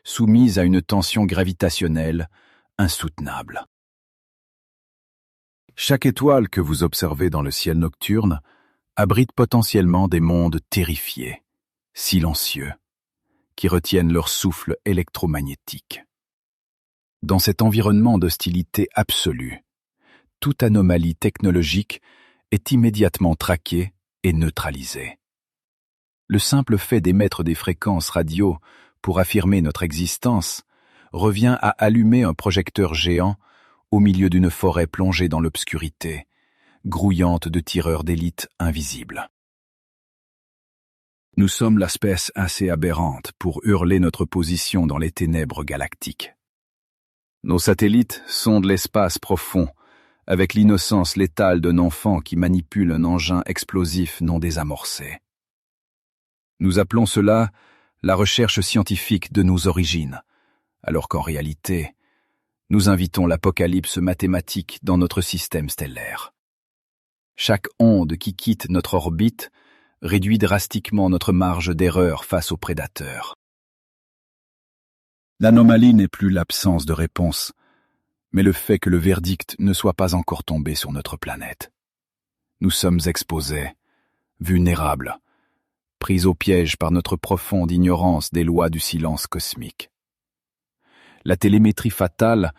soumise à une tension gravitationnelle insoutenable. Chaque étoile que vous observez dans le ciel nocturne abrite potentiellement des mondes terrifiés, silencieux, qui retiennent leur souffle électromagnétique. Dans cet environnement d'hostilité absolue, toute anomalie technologique est immédiatement traquée et neutralisée. Le simple fait d'émettre des fréquences radio pour affirmer notre existence revient à allumer un projecteur géant au milieu d'une forêt plongée dans l'obscurité, grouillante de tireurs d'élite invisibles. Nous sommes l'espèce assez aberrante pour hurler notre position dans les ténèbres galactiques. Nos satellites sondent l'espace profond, avec l'innocence létale d'un enfant qui manipule un engin explosif non désamorcé. Nous appelons cela la recherche scientifique de nos origines, alors qu'en réalité, nous invitons l'apocalypse mathématique dans notre système stellaire. Chaque onde qui quitte notre orbite réduit drastiquement notre marge d'erreur face aux prédateurs. L'anomalie n'est plus l'absence de réponse, mais le fait que le verdict ne soit pas encore tombé sur notre planète. Nous sommes exposés, vulnérables, pris au piège par notre profonde ignorance des lois du silence cosmique. La télémétrie fatale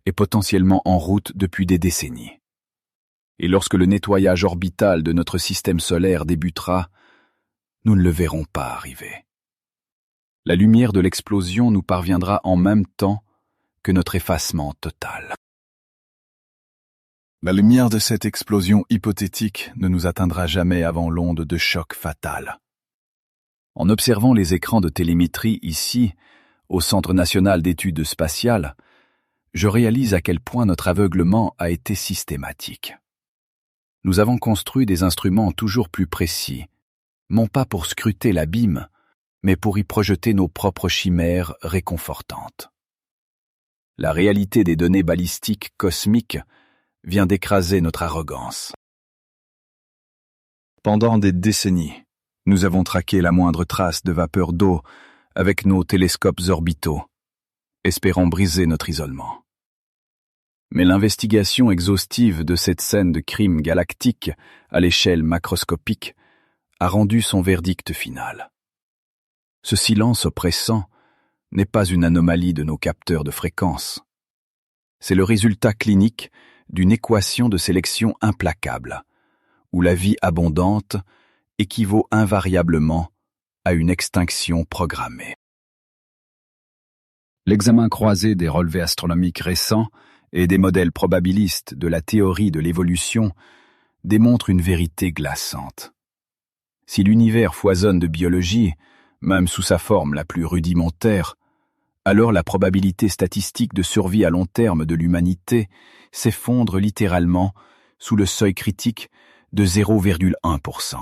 est potentiellement en route depuis des décennies. Et lorsque le nettoyage orbital de notre système solaire débutera, nous ne le verrons pas arriver. La lumière de l'explosion nous parviendra en même temps que notre effacement total. La lumière de cette explosion hypothétique ne nous atteindra jamais avant l'onde de choc fatale. En observant les écrans de télémétrie ici, au Centre national d'études spatiales, je réalise à quel point notre aveuglement a été systématique. Nous avons construit des instruments toujours plus précis, non pas pour scruter l'abîme, mais pour y projeter nos propres chimères réconfortantes. La réalité des données balistiques cosmiques vient d'écraser notre arrogance.
Pendant des décennies, nous avons traqué la moindre trace de vapeur d'eau avec nos télescopes orbitaux, espérant briser notre isolement. Mais l'investigation exhaustive de cette scène de crime galactique à l'échelle macroscopique a rendu son verdict final. Ce silence oppressant n'est pas une anomalie de nos capteurs de fréquence. C'est le résultat clinique d'une équation de sélection implacable, où la vie abondante équivaut invariablement à une extinction programmée. L'examen croisé des relevés astronomiques récents et des modèles probabilistes de la théorie de l'évolution démontre une vérité glaçante. Si l'univers foisonne de biologie, même sous sa forme la plus rudimentaire, alors la probabilité statistique de survie à long terme de l'humanité s'effondre littéralement sous le seuil critique de 0,1%.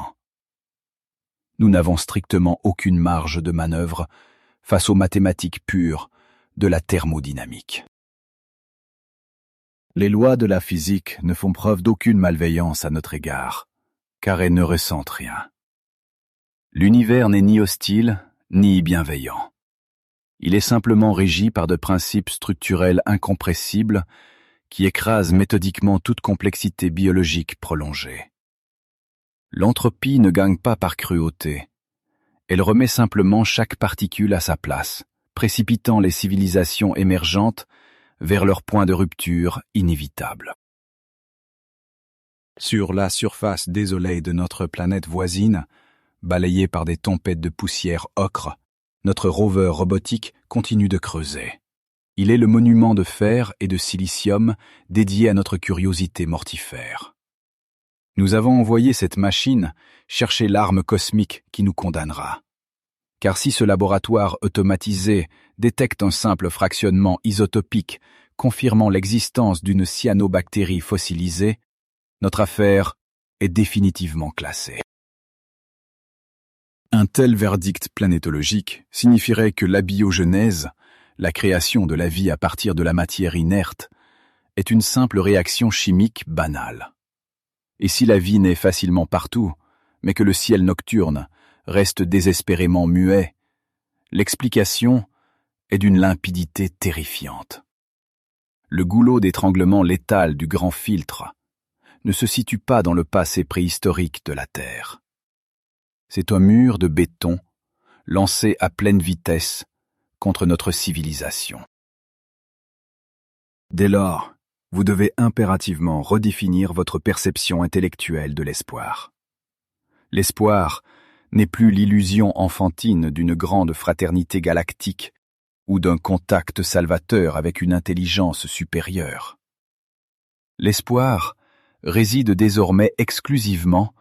Nous n'avons strictement aucune marge de manœuvre face aux mathématiques pures de la thermodynamique. Les lois de la physique ne font preuve d'aucune malveillance à notre égard, car elles ne ressentent rien. L'univers n'est ni hostile, ni bienveillant. Il est simplement régi par de principes structurels incompressibles qui écrasent méthodiquement toute complexité biologique prolongée. L'entropie ne gagne pas par cruauté. Elle remet simplement chaque particule à sa place, précipitant les civilisations émergentes vers leur point de rupture inévitable. Sur la surface désolée de notre planète voisine, balayée par des tempêtes de poussière ocre, notre rover robotique continue de creuser. Il est le monument de fer et de silicium dédié à notre curiosité mortifère. Nous avons envoyé cette machine chercher l'arme cosmique qui nous condamnera. Car si ce laboratoire automatisé détecte un simple fractionnement isotopique confirmant l'existence d'une cyanobactérie fossilisée, notre affaire est définitivement classée. Un tel verdict planétologique signifierait que l'abiogenèse, la création de la vie à partir de la matière inerte, est une simple réaction chimique banale. Et si la vie naît facilement partout, mais que le ciel nocturne reste désespérément muet, l'explication est d'une limpidité terrifiante. Le goulot d'étranglement létal du grand filtre ne se situe pas dans le passé préhistorique de la Terre. C'est un mur de béton lancé à pleine vitesse contre notre civilisation. Dès lors, vous devez impérativement redéfinir votre perception intellectuelle de l'espoir. L'espoir n'est plus l'illusion enfantine d'une grande fraternité galactique ou d'un contact salvateur avec une intelligence supérieure. L'espoir réside désormais exclusivement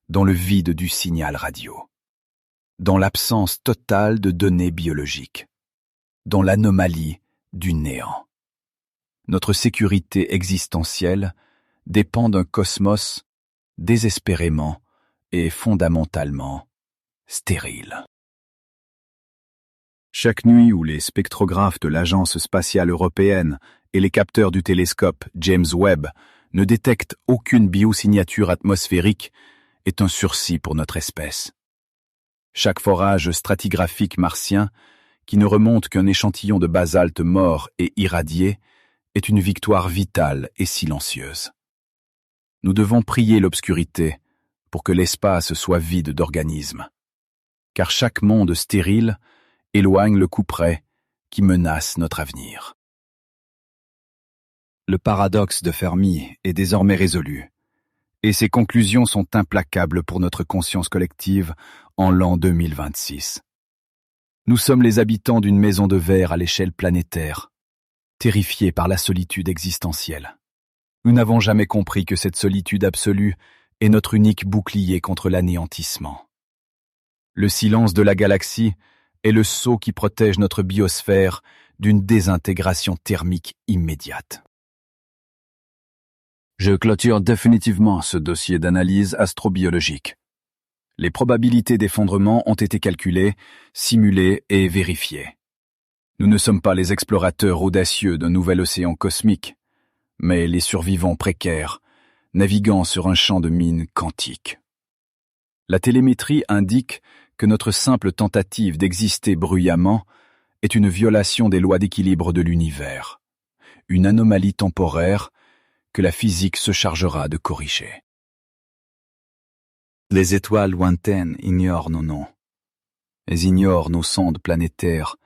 dans le vide du signal radio, dans l'absence totale de données biologiques, dans l'anomalie du néant. Notre sécurité existentielle dépend d'un cosmos désespérément et fondamentalement stérile. Chaque nuit où les spectrographes de l'Agence spatiale européenne et les capteurs du télescope James Webb ne détectent aucune biosignature atmosphérique est un sursis pour notre espèce. Chaque forage stratigraphique martien, qui ne remonte qu'un échantillon de basalte mort et irradié, est une victoire vitale et silencieuse. Nous devons prier l'obscurité pour que l'espace soit vide d'organismes, car chaque monde stérile éloigne le couperet qui menace notre avenir. Le paradoxe de Fermi est désormais résolu, et ses conclusions sont implacables pour notre conscience collective en l'an 2026. Nous sommes les habitants d'une maison de verre à l'échelle planétaire, terrifiés par la solitude existentielle. Nous n'avons jamais compris que cette solitude absolue est notre unique bouclier contre l'anéantissement. Le silence de la galaxie est le sceau qui protège notre biosphère d'une désintégration thermique immédiate. Je clôture définitivement ce dossier d'analyse astrobiologique. Les probabilités d'effondrement ont été calculées, simulées et vérifiées. Nous ne sommes pas les explorateurs audacieux d'un nouvel océan cosmique, mais les survivants précaires, naviguant sur un champ de mines quantique.
La télémétrie indique que notre simple tentative d'exister bruyamment est une violation des lois d'équilibre de l'univers, une anomalie temporaire que la physique se chargera de corriger. Les étoiles lointaines ignorent nos noms. Elles ignorent nos sondes planétaires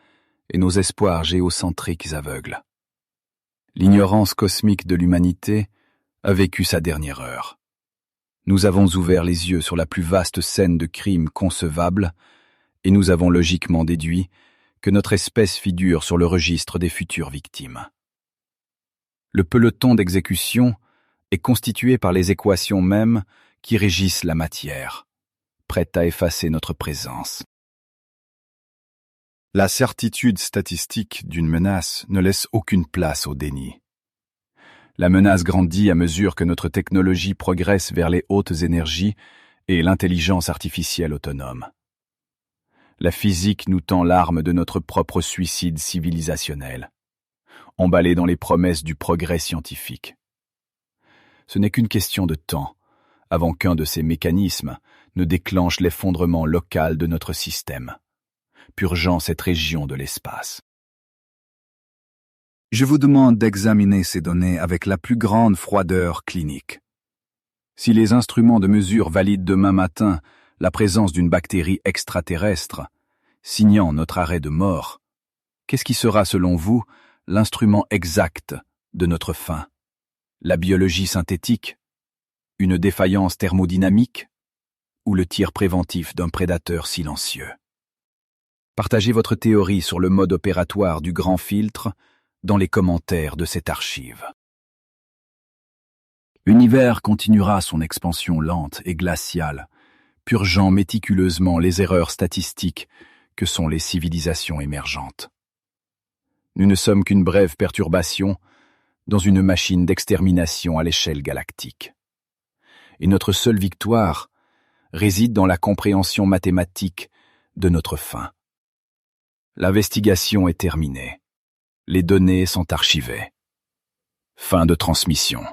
et nos espoirs géocentriques aveugles. L'ignorance cosmique de l'humanité a vécu sa dernière heure. Nous avons ouvert les yeux sur la plus vaste scène de crimes concevables et nous avons logiquement déduit que notre espèce figure sur le registre des futures victimes. Le peloton d'exécution est constitué par les équations mêmes qui régissent la matière, prête à effacer notre présence. La certitude statistique d'une menace ne laisse aucune place au déni. La menace grandit à mesure que notre technologie progresse vers les hautes énergies et l'intelligence artificielle autonome. La physique nous tend l'arme de notre propre suicide civilisationnel, emballé dans les promesses du progrès scientifique. Ce n'est qu'une question de temps avant qu'un de ces mécanismes ne déclenche l'effondrement local de notre système, purgeant cette région de l'espace. Je vous demande d'examiner ces données avec la plus grande froideur clinique. Si les instruments de mesure valident demain matin la présence d'une bactérie extraterrestre, signant notre arrêt de mort, qu'est-ce qui sera, selon vous, l'instrument exact de notre fin? La biologie synthétique? Une défaillance thermodynamique? Ou le tir préventif d'un prédateur silencieux? Partagez votre théorie sur le mode opératoire du grand filtre dans les commentaires de cette archive. L'univers continuera son expansion lente et glaciale, purgeant méticuleusement les erreurs statistiques que sont les civilisations émergentes. Nous ne sommes qu'une brève perturbation dans une machine d'extermination à l'échelle galactique. Et notre seule victoire réside dans la compréhension mathématique de notre fin. L'investigation est terminée. Les données sont archivées. Fin de transmission.